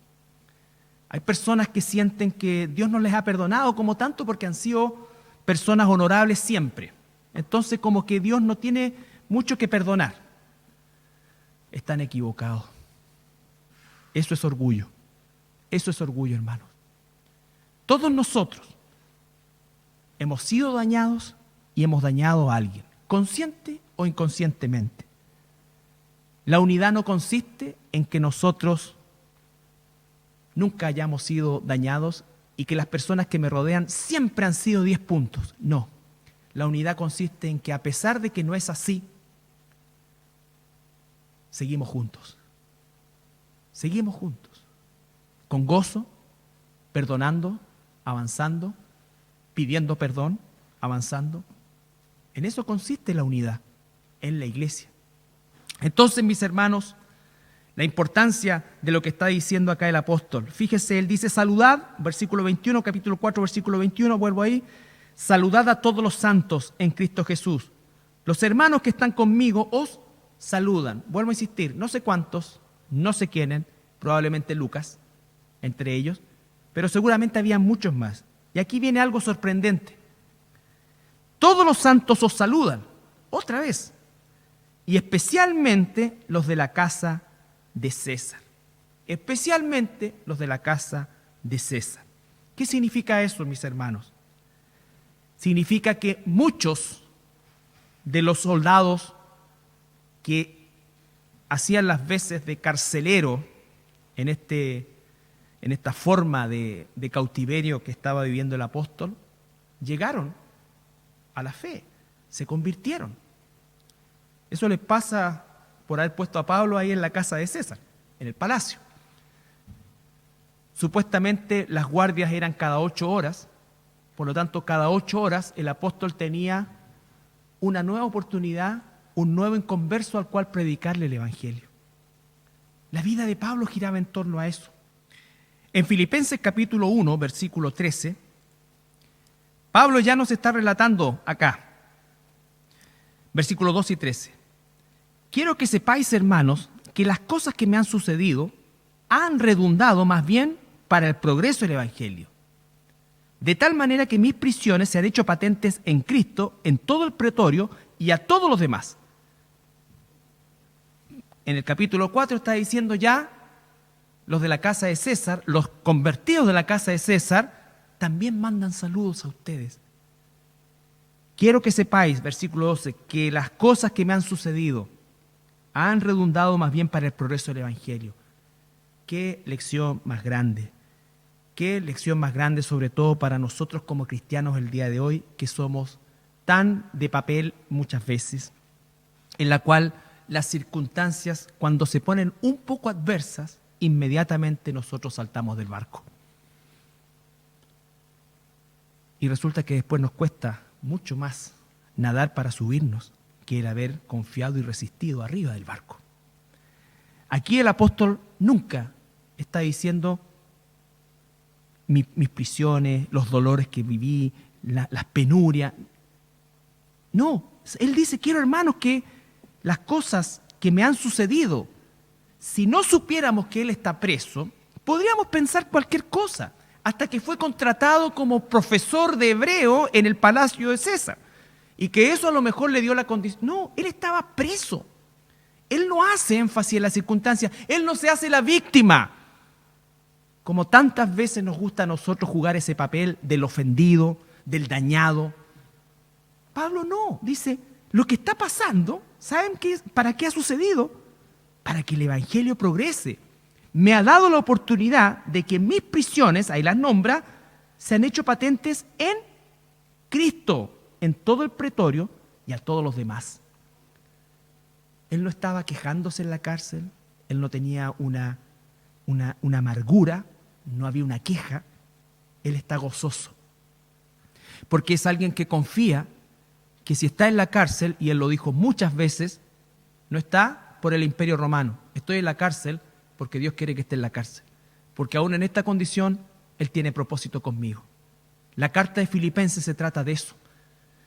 [SPEAKER 4] Hay personas que sienten que Dios no les ha perdonado como tanto porque han sido personas honorables siempre. Entonces como que Dios no tiene mucho que perdonar. Están equivocados. Eso es orgullo. Eso es orgullo, hermanos. Todos nosotros hemos sido dañados y hemos dañado a alguien, consciente o inconscientemente. La unidad no consiste en que nosotros nunca hayamos sido dañados y que las personas que me rodean siempre han sido 10 puntos. No. La unidad consiste en que a pesar de que no es así, seguimos juntos. Seguimos juntos. Con gozo, perdonando, avanzando, pidiendo perdón, avanzando. En eso consiste la unidad en la iglesia. Entonces, mis hermanos, la importancia de lo que está diciendo acá el apóstol. Fíjese, él dice, saludad, versículo 21, capítulo 4, versículo 21, vuelvo ahí. Saludad a todos los santos en Cristo Jesús. Los hermanos que están conmigo os saludan. Vuelvo a insistir, no sé cuántos, no sé quiénes, probablemente Lucas, entre ellos, pero seguramente había muchos más. Y aquí viene algo sorprendente. Todos los santos os saludan, otra vez, y especialmente los de la casa de César. Especialmente los de la casa de César. ¿Qué significa eso, mis hermanos? Significa que muchos de los soldados que hacían las veces de carcelero en esta forma de cautiverio que estaba viviendo el apóstol, llegaron a la fe, se convirtieron. Eso les pasa por haber puesto a Pablo ahí en la casa de César, en el palacio. Supuestamente las guardias eran cada 8 horas, por lo tanto cada 8 horas el apóstol tenía una nueva oportunidad, un nuevo inconverso al cual predicarle el evangelio. La vida de Pablo giraba en torno a eso. En Filipenses capítulo 1, versículo 13, Pablo ya nos está relatando acá, versículos 2 y 13. Quiero que sepáis, hermanos, que las cosas que me han sucedido han redundado más bien para el progreso del evangelio. De tal manera que mis prisiones se han hecho patentes en Cristo, en todo el pretorio y a todos los demás. En el capítulo 4 está diciendo ya, los de la casa de César, los convertidos de la casa de César, también mandan saludos a ustedes. Quiero que sepáis, versículo 12, que las cosas que me han sucedido han redundado más bien para el progreso del evangelio. Qué lección más grande. Qué lección más grande, sobre todo para nosotros como cristianos el día de hoy, que somos tan de papel muchas veces, en la cual las circunstancias, cuando se ponen un poco adversas, inmediatamente nosotros saltamos del barco. Y resulta que después nos cuesta mucho más nadar para subirnos que el haber confiado y resistido arriba del barco. Aquí el apóstol nunca está diciendo mis prisiones, los dolores que viví, las penurias. No, él dice, quiero, hermanos, que las cosas que me han sucedido, si no supiéramos que él está preso, podríamos pensar cualquier cosa, hasta que fue contratado como profesor de hebreo en el palacio de César, y que eso a lo mejor le dio la condición. No, él estaba preso. Él no hace énfasis en las circunstancias, él no se hace la víctima, como tantas veces nos gusta a nosotros jugar ese papel del ofendido, del dañado. Pablo no, dice, lo que está pasando, ¿saben para qué ha sucedido? Para que el evangelio progrese. Me ha dado la oportunidad de que mis prisiones, ahí las nombra, se han hecho patentes en Cristo, en todo el pretorio y a todos los demás. Él no estaba quejándose en la cárcel, él no tenía una amargura, no había una queja, él está gozoso. Porque es alguien que confía que si está en la cárcel, y él lo dijo muchas veces, no está por el imperio romano, estoy en la cárcel porque Dios quiere que esté en la cárcel, porque aún en esta condición Él tiene propósito conmigo. La carta de Filipenses se trata de eso,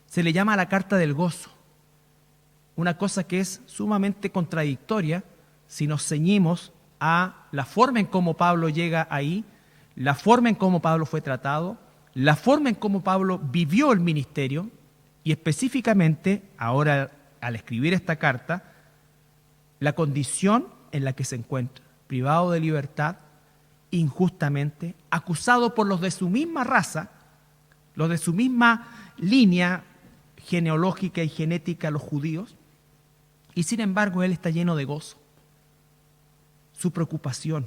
[SPEAKER 4] se le llama la carta del gozo, una cosa que es sumamente contradictoria si nos ceñimos a la forma en cómo Pablo llega ahí, la forma en cómo Pablo fue tratado, la forma en cómo Pablo vivió el ministerio, y específicamente, ahora al escribir esta carta, la condición en la que se encuentra, privado de libertad, injustamente, acusado por los de su misma raza, los de su misma línea genealógica y genética, los judíos, y sin embargo él está lleno de gozo. Su preocupación.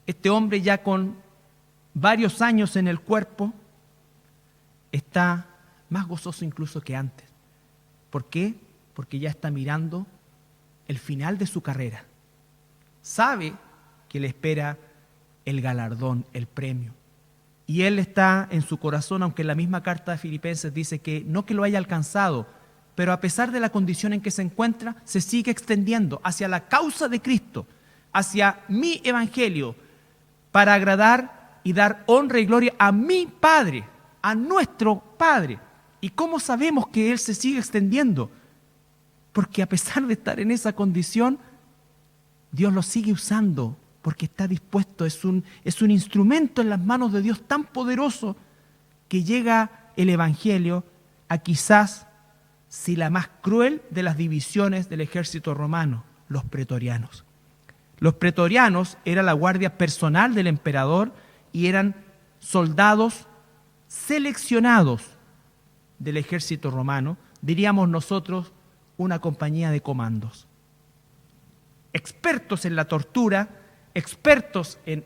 [SPEAKER 4] Este hombre ya con varios años en el cuerpo está más gozoso incluso que antes. ¿Por qué? Porque ya está mirando el final de su carrera. Sabe que le espera el galardón, el premio. Y él está en su corazón, aunque en la misma carta de Filipenses dice que no que lo haya alcanzado, pero a pesar de la condición en que se encuentra, se sigue extendiendo hacia la causa de Cristo, hacia mi evangelio, para agradar y dar honra y gloria a mi Padre, a nuestro Padre. ¿Y cómo sabemos que Él se sigue extendiendo? Porque a pesar de estar en esa condición, Dios lo sigue usando, porque está dispuesto, es un instrumento en las manos de Dios tan poderoso que llega el evangelio a quizás si la más cruel de las divisiones del ejército romano, los pretorianos. Los pretorianos era la guardia personal del emperador y eran soldados seleccionados del ejército romano, diríamos nosotros una compañía de comandos. Expertos en la tortura, expertos en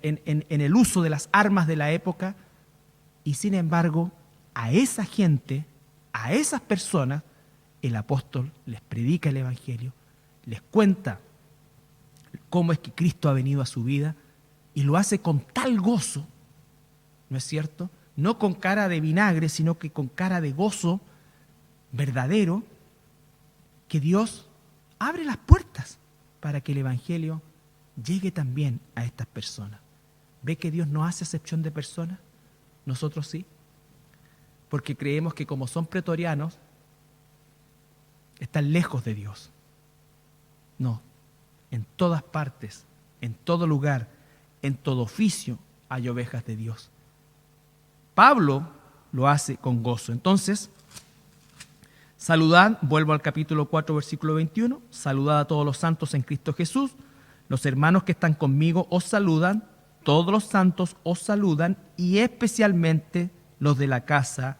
[SPEAKER 4] el uso de las armas de la época, y sin embargo, a esa gente, a esas personas, el apóstol les predica el evangelio, les cuenta cómo es que Cristo ha venido a su vida y lo hace con tal gozo, ¿no es cierto? No con cara de vinagre, sino que con cara de gozo verdadero, que Dios abre las puertas para que el evangelio llegue también a estas personas. ¿Ve que Dios no hace acepción de personas? Nosotros sí, porque creemos que como son pretorianos, están lejos de Dios. No, en todas partes, en todo lugar, en todo oficio hay ovejas de Dios. Pablo lo hace con gozo. Entonces, saludad, vuelvo al capítulo 4, versículo 21, saludad a todos los santos en Cristo Jesús, los hermanos que están conmigo os saludan, todos los santos os saludan y especialmente los de la casa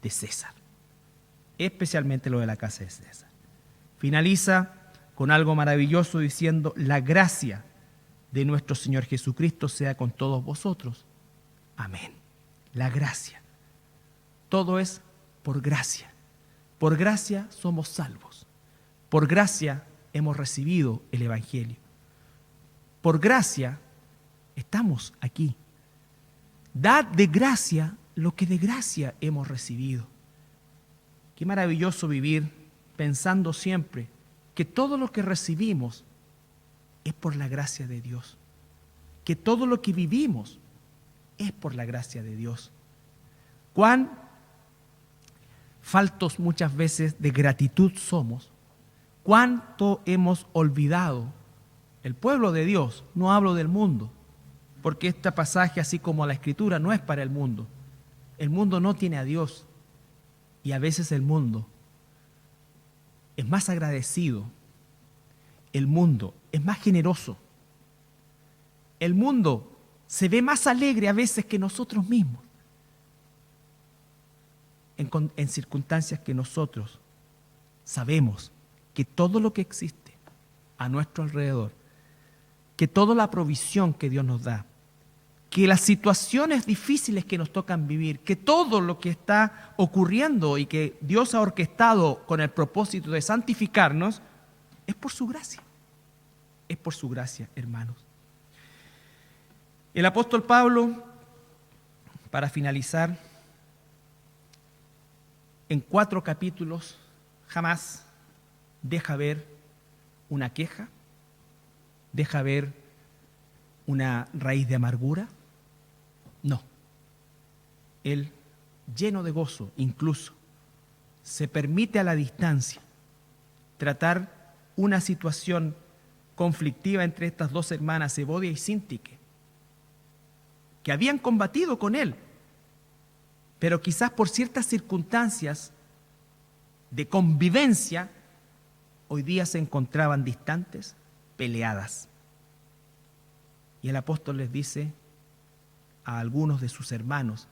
[SPEAKER 4] de César. Especialmente los de la casa de César. Finaliza con algo maravilloso diciendo, la gracia de nuestro Señor Jesucristo sea con todos vosotros. Amén. La gracia. Todo es por gracia. Por gracia somos salvos. Por gracia hemos recibido el evangelio. Por gracia estamos aquí. Dad de gracia lo que de gracia hemos recibido. Qué maravilloso vivir pensando siempre que todo lo que recibimos es por la gracia de Dios. Que todo lo que vivimos es por la gracia de Dios. Cuán faltos muchas veces de gratitud somos. Cuánto hemos olvidado. El pueblo de Dios, no hablo del mundo, porque este pasaje, así como la Escritura, no es para el mundo. El mundo no tiene a Dios. Y a veces el mundo es más agradecido. El mundo es más generoso. El mundo se ve más alegre a veces que nosotros mismos. En circunstancias que nosotros sabemos que todo lo que existe a nuestro alrededor, que toda la provisión que Dios nos da, que las situaciones difíciles que nos tocan vivir, que todo lo que está ocurriendo y que Dios ha orquestado con el propósito de santificarnos, es por su gracia. Es por su gracia, hermanos. El apóstol Pablo, para finalizar, en 4 capítulos jamás deja ver una queja, deja ver una raíz de amargura. No. Él, lleno de gozo, incluso, se permite a la distancia tratar una situación conflictiva entre estas dos hermanas, Evodia y Síntique, que habían combatido con él, pero quizás por ciertas circunstancias de convivencia, hoy día se encontraban distantes, peleadas. Y el apóstol les dice a algunos de sus hermanos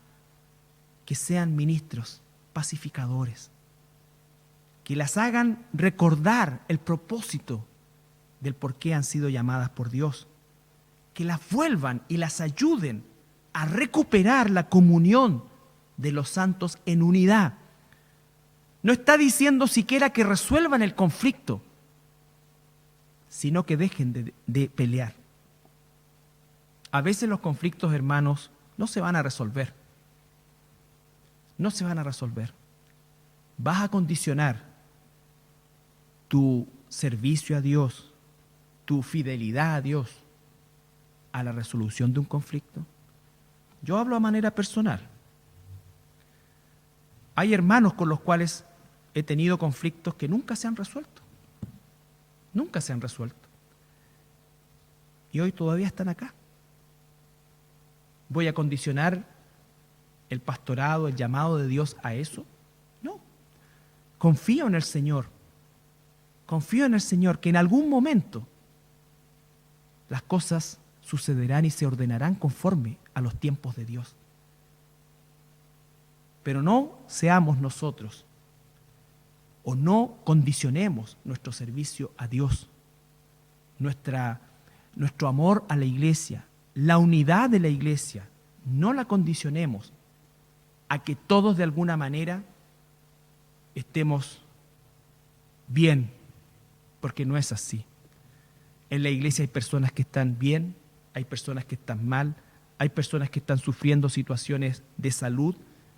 [SPEAKER 4] que sean ministros pacificadores, que las hagan recordar el propósito del por qué han sido llamadas por Dios, que las vuelvan y las ayuden a recuperar la comunión de los santos en unidad. No está diciendo siquiera que resuelvan el conflicto, sino que dejen de pelear. A veces los conflictos, hermanos, no se van a resolver. No se van a resolver. Vas a condicionar tu servicio a Dios, tu fidelidad a Dios, a la resolución de un conflicto. Yo hablo a manera personal. Hay hermanos con los cuales he tenido conflictos que nunca se han resuelto. Nunca se han resuelto. Y hoy todavía están acá. ¿Voy a condicionar el pastorado, el llamado de Dios a eso? No. Confío en el Señor. Confío en el Señor que en algún momento las cosas sucederán y se ordenarán conforme a los tiempos de Dios. Pero no seamos nosotros o no condicionemos nuestro servicio a Dios, nuestro amor a la iglesia, la unidad de la iglesia, no la condicionemos a que todos de alguna manera estemos bien, porque no es así. En la iglesia hay personas que están bien, hay personas que están mal, hay personas que están sufriendo situaciones de salud,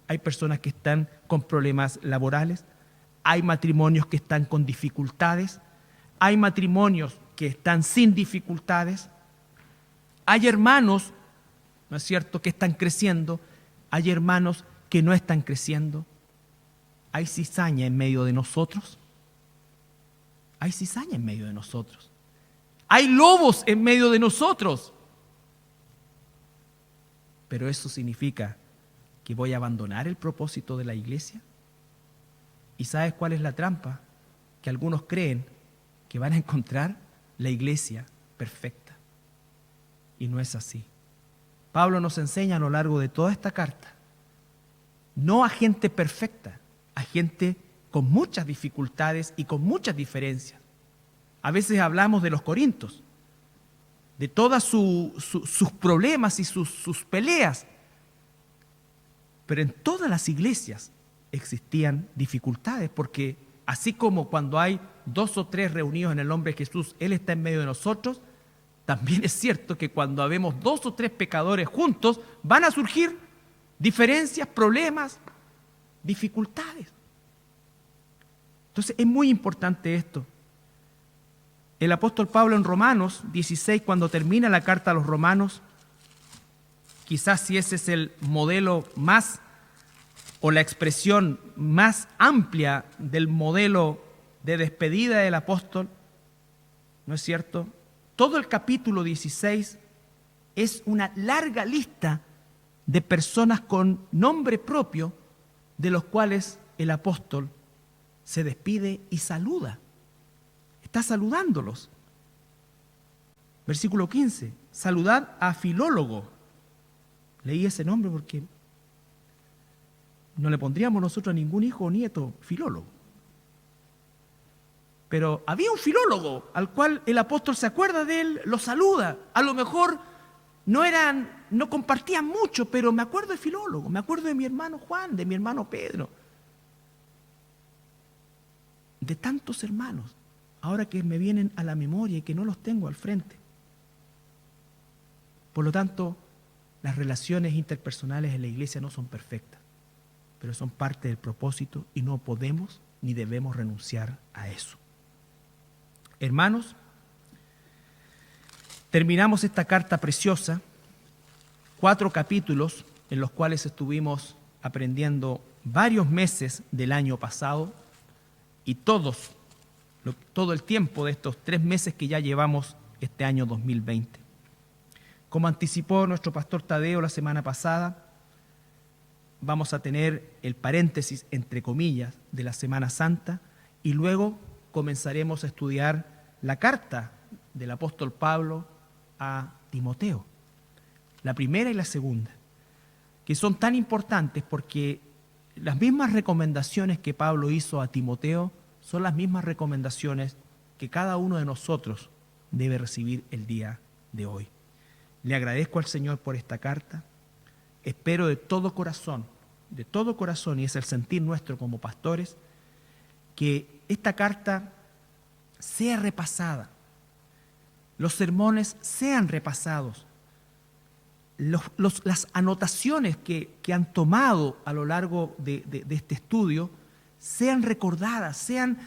[SPEAKER 4] hay personas que están con problemas laborales, hay matrimonios que están con dificultades, hay matrimonios que están sin dificultades, hay hermanos, ¿no es cierto?, que están creciendo, hay hermanos que no están creciendo. Hay cizaña en medio de nosotros. Hay cizaña en medio de nosotros. Hay lobos en medio de nosotros. Pero eso significa que voy a abandonar el propósito de la iglesia. ¿Y sabes cuál es la trampa? Que algunos creen que van a encontrar la iglesia perfecta. Y no es así. Pablo nos enseña a lo largo de toda esta carta, no a gente perfecta, a gente con muchas dificultades y con muchas diferencias. A veces hablamos de los corintios, de todos sus problemas y sus peleas, pero en todas las iglesias existían dificultades, porque así como cuando hay 2 o 3 reunidos en el nombre de Jesús, Él está en medio de nosotros, también es cierto que cuando habemos 2 o 3 pecadores juntos, van a surgir diferencias, problemas, dificultades. Entonces es muy importante esto. El apóstol Pablo en Romanos 16, cuando termina la carta a los romanos, quizás si ese es el modelo más o la expresión más amplia del modelo de despedida del apóstol, ¿no es cierto? Todo el capítulo 16 es una larga lista de personas con nombre propio de los cuales el apóstol se despide y saluda. Está saludándolos. Versículo 15, saludad a Filólogo. Leí ese nombre porque no le pondríamos nosotros a ningún hijo o nieto Filólogo. Pero había un filólogo al cual el apóstol se acuerda de él, lo saluda. A lo mejor no compartían mucho, pero me acuerdo de Filólogo, me acuerdo de mi hermano Juan, de mi hermano Pedro, de tantos hermanos, ahora que me vienen a la memoria y que no los tengo al frente. Por lo tanto, las relaciones interpersonales en la iglesia no son perfectas, pero son parte del propósito y no podemos ni debemos renunciar a eso. Hermanos, terminamos esta carta preciosa, 4 capítulos en los cuales estuvimos aprendiendo varios meses del año pasado y todo el tiempo de estos 3 meses que ya llevamos este año 2020. Como anticipó nuestro pastor Tadeo la semana pasada, vamos a tener el paréntesis, entre comillas, de la Semana Santa y luego comenzaremos a estudiar la carta del apóstol Pablo a Timoteo, la primera y la segunda, que son tan importantes porque las mismas recomendaciones que Pablo hizo a Timoteo son las mismas recomendaciones que cada uno de nosotros debe recibir el día de hoy. Le agradezco al Señor por esta carta, espero de todo corazón, y es el sentir nuestro como pastores, que esta carta sea repasada, los sermones sean repasados, las anotaciones que han tomado a lo largo de este estudio sean recordadas, sean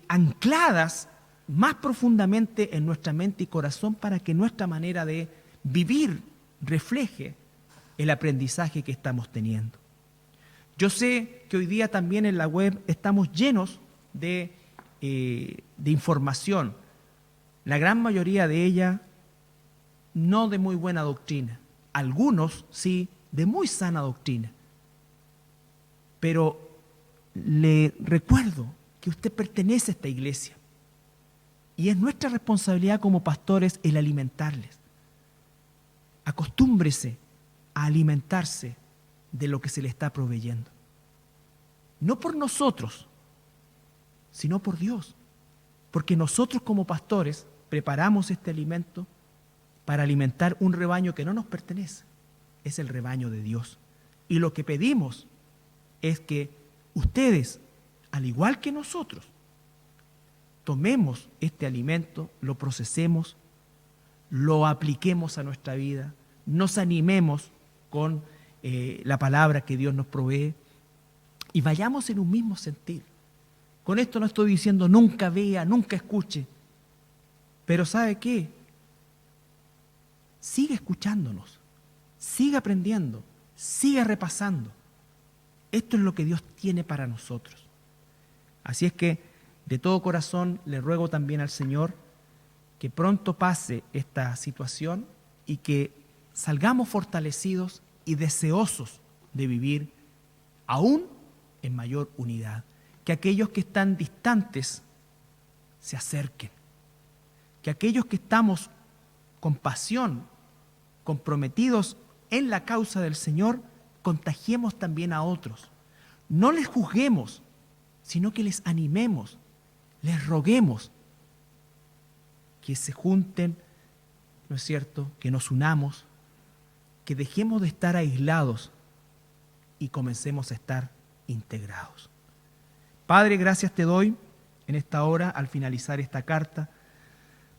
[SPEAKER 4] ancladas más profundamente en nuestra mente y corazón para que nuestra manera de vivir refleje el aprendizaje que estamos teniendo. Yo sé que hoy día también en la web estamos llenos de información, la gran mayoría de ella no de muy buena doctrina, algunos sí de muy sana doctrina, pero le recuerdo que usted pertenece a esta iglesia y es nuestra responsabilidad como pastores el alimentarles. Acostúmbrese a alimentarse de lo que se le está proveyendo. No por nosotros, sino por Dios. Porque nosotros como pastores preparamos este alimento para alimentar un rebaño que no nos pertenece. Es el rebaño de Dios. Y lo que pedimos es que ustedes, al igual que nosotros, tomemos este alimento, lo procesemos, lo apliquemos a nuestra vida, nos animemos con la palabra que Dios nos provee y vayamos en un mismo sentir. Con esto no estoy diciendo nunca vea, nunca escuche, pero ¿sabe qué? Siga escuchándonos, siga aprendiendo, siga repasando. Esto es lo que Dios tiene para nosotros. Así es que de todo corazón le ruego también al Señor que pronto pase esta situación y que salgamos fortalecidos y deseosos de vivir aún en mayor unidad. Que aquellos que están distantes se acerquen. Que aquellos que estamos con pasión, comprometidos en la causa del Señor, contagiemos también a otros. No les juzguemos, sino que les animemos, les roguemos que se junten, ¿no es cierto?, que nos unamos, que dejemos de estar aislados y comencemos a estar integrados. Padre, gracias te doy en esta hora al finalizar esta carta,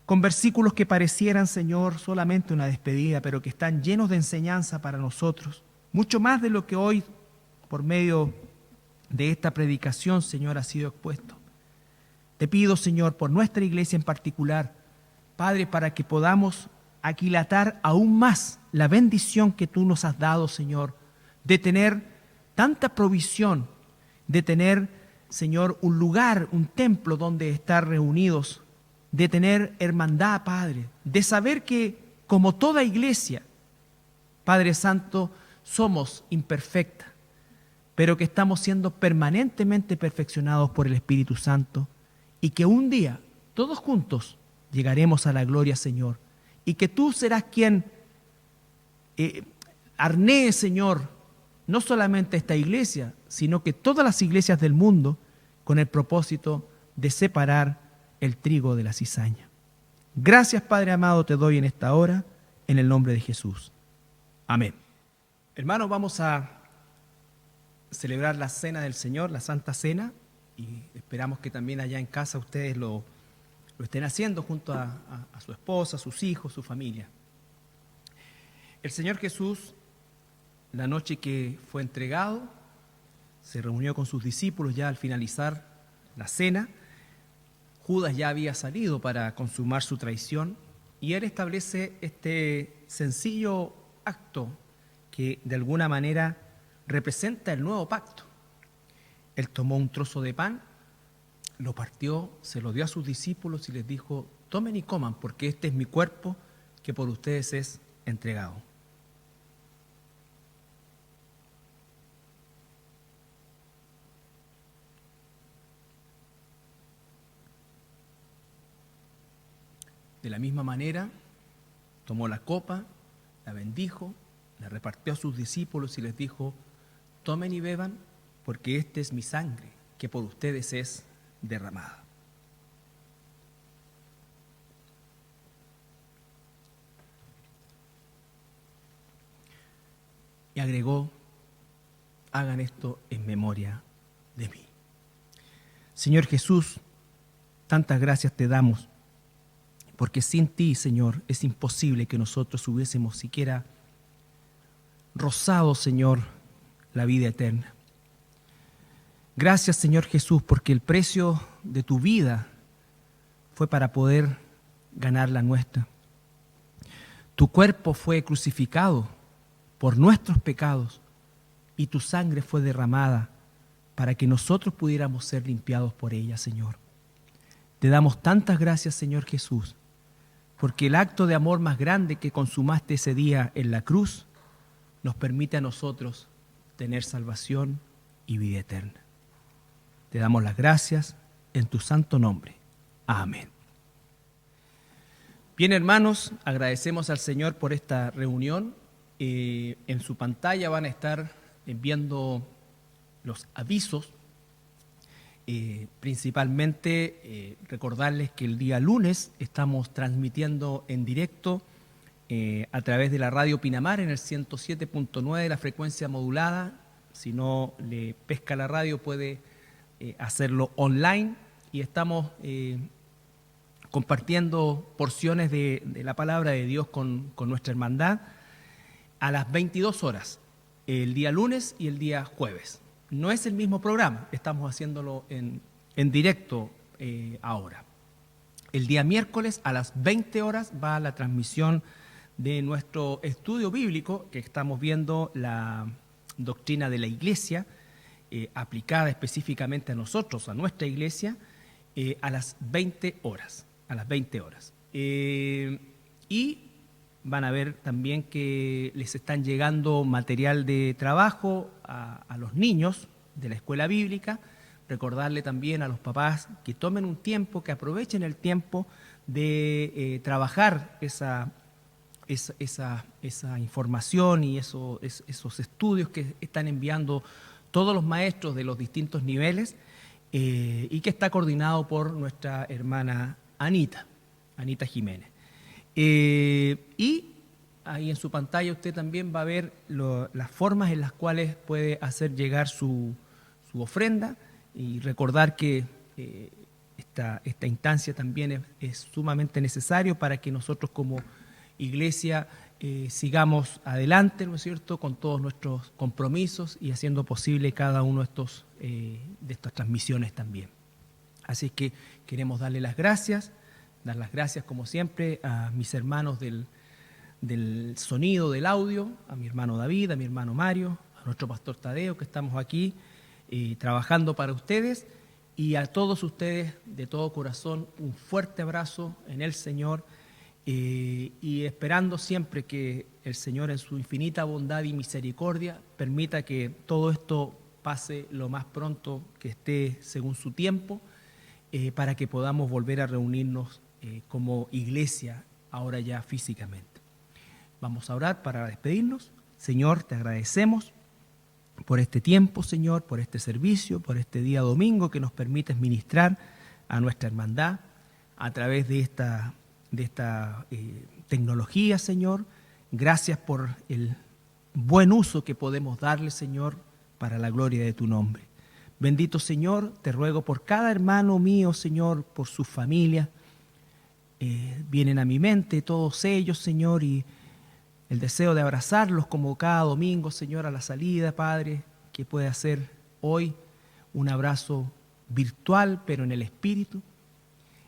[SPEAKER 4] con versículos que parecieran, Señor, solamente una despedida, pero que están llenos de enseñanza para nosotros, mucho más de lo que hoy, por medio de esta predicación, Señor, ha sido expuesto. Te pido, Señor, por nuestra iglesia en particular, Padre, para que podamos aquilatar aún más la bendición que tú nos has dado, Señor, de tener tanta provisión, de tener, Señor, un lugar, un templo donde estar reunidos, de tener hermandad, Padre, de saber que, como toda iglesia, Padre Santo, somos imperfecta, pero que estamos siendo permanentemente perfeccionados por el Espíritu Santo y que un día, todos juntos, llegaremos a la gloria, Señor, y que tú serás quien arnee, Señor, no solamente esta iglesia, sino que todas las iglesias del mundo, con el propósito de separar el trigo de la cizaña. Gracias, Padre amado, te doy en esta hora, en el nombre de Jesús. Amén. Hermanos, vamos a celebrar la cena del Señor, la Santa Cena, y esperamos que también allá en casa ustedes lo estén haciendo junto a su esposa, a sus hijos, su familia. El Señor Jesús, la noche que fue entregado, se reunió con sus discípulos ya al finalizar la cena. Judas ya había salido para consumar su traición y él establece este sencillo acto que de alguna manera representa el nuevo pacto. Él tomó un trozo de pan, lo partió, se lo dio a sus discípulos y les dijo: tomen y coman, porque este es mi cuerpo que por ustedes es entregado. De la misma manera, tomó la copa, la bendijo, la repartió a sus discípulos y les dijo: tomen y beban, porque esta es mi sangre, que por ustedes es derramada. Y agregó: hagan esto en memoria de mí. Señor Jesús, tantas gracias te damos, porque sin ti, Señor, es imposible que nosotros hubiésemos siquiera rozado, Señor, la vida eterna. Gracias, Señor Jesús, porque el precio de tu vida fue para poder ganar la nuestra. Tu cuerpo fue crucificado por nuestros pecados y tu sangre fue derramada para que nosotros pudiéramos ser limpiados por ella, Señor. Te damos tantas gracias, Señor Jesús, porque el acto de amor más grande que consumaste ese día en la cruz nos permite a nosotros tener salvación y vida eterna. Te damos las gracias en tu santo nombre. Amén. Bien, hermanos, agradecemos al Señor por esta reunión. En su pantalla van a estar viendo los avisos. Principalmente recordarles que el día lunes estamos transmitiendo en directo a través de la radio Pinamar en el 107.9 de la frecuencia modulada. Si no le pesca la radio puede hacerlo online, y estamos compartiendo porciones de la palabra de Dios con nuestra hermandad a las 22 horas, el día lunes y el día jueves. No es el mismo programa, estamos haciéndolo en directo ahora. El día miércoles a las 20 horas va la transmisión de nuestro estudio bíblico, que estamos viendo la doctrina de la Iglesia, aplicada específicamente a nosotros, a nuestra Iglesia, a las 20 horas. Y van a ver también que les están llegando material de trabajo a los niños de la escuela bíblica. Recordarle también a los papás que tomen un tiempo, que aprovechen el tiempo de trabajar esa información y esos estudios que están enviando todos los maestros de los distintos niveles, y que está coordinado por nuestra hermana Anita Jiménez. Y ahí en su pantalla usted también va a ver las formas en las cuales puede hacer llegar su ofrenda, y recordar que esta instancia también es sumamente necesario para que nosotros como Iglesia sigamos adelante, ¿no es cierto?, con todos nuestros compromisos y haciendo posible cada uno de estas transmisiones también. Así que queremos dar las gracias como siempre a mis hermanos del sonido, del audio, a mi hermano David, a mi hermano Mario, a nuestro pastor Tadeo, que estamos aquí trabajando para ustedes, y a todos ustedes de todo corazón un fuerte abrazo en el Señor, y esperando siempre que el Señor en su infinita bondad y misericordia permita que todo esto pase lo más pronto que esté según su tiempo, para que podamos volver a reunirnos como iglesia ahora ya físicamente. Vamos a orar para despedirnos. Señor, te agradecemos por este tiempo, Señor, por este servicio, por este día domingo que nos permites ministrar a nuestra hermandad a través de esta tecnología, Señor. Gracias por el buen uso que podemos darle, Señor, para la gloria de tu nombre. Bendito Señor, te ruego por cada hermano mío, Señor, por sus familias. Vienen a mi mente todos ellos, Señor, y el deseo de abrazarlos como cada domingo, Señor, a la salida, Padre, que pueda ser hoy un abrazo virtual, pero en el Espíritu,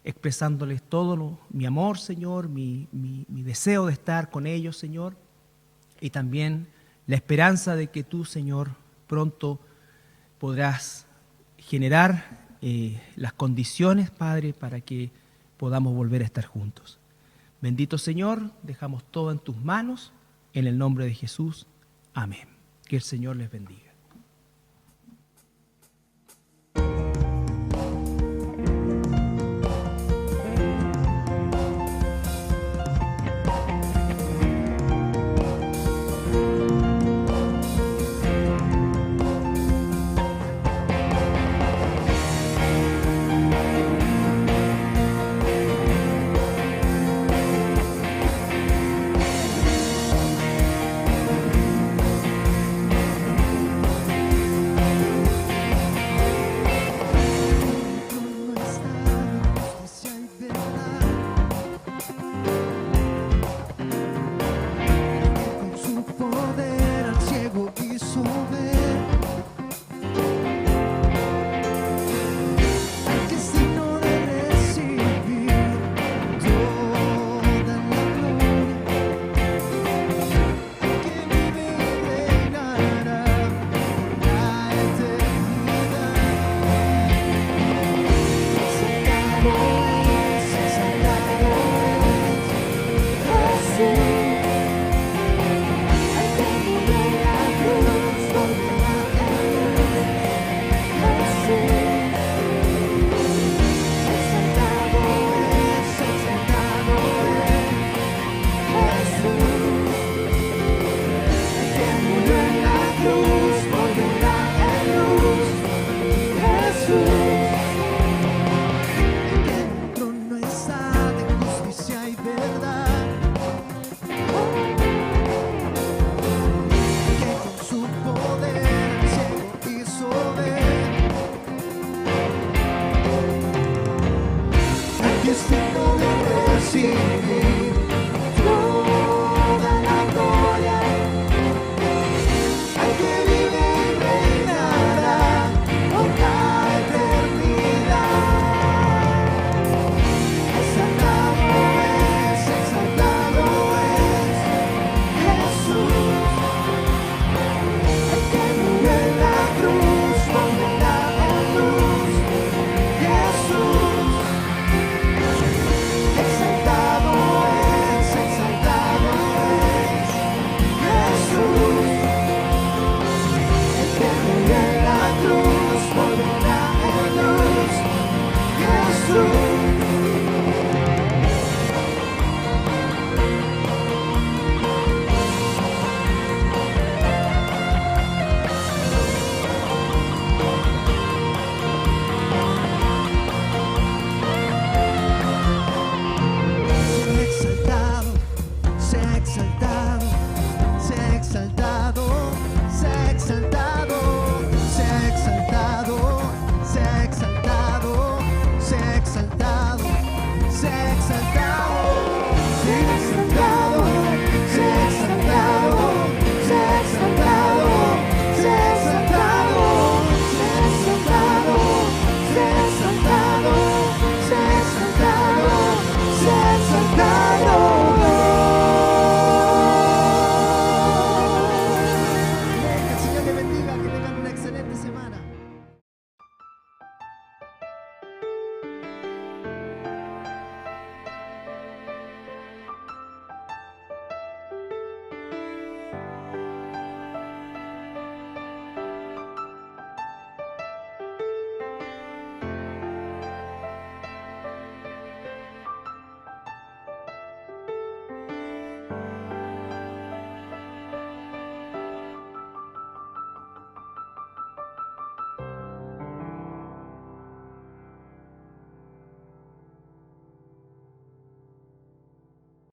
[SPEAKER 4] expresándoles todo mi amor, Señor, mi deseo de estar con ellos, Señor, y también la esperanza de que tú, Señor, pronto podrás generar las condiciones, Padre, para que podamos volver a estar juntos. Bendito Señor, dejamos todo en tus manos, en el nombre de Jesús. Amén. Que el Señor les bendiga.
[SPEAKER 1] sin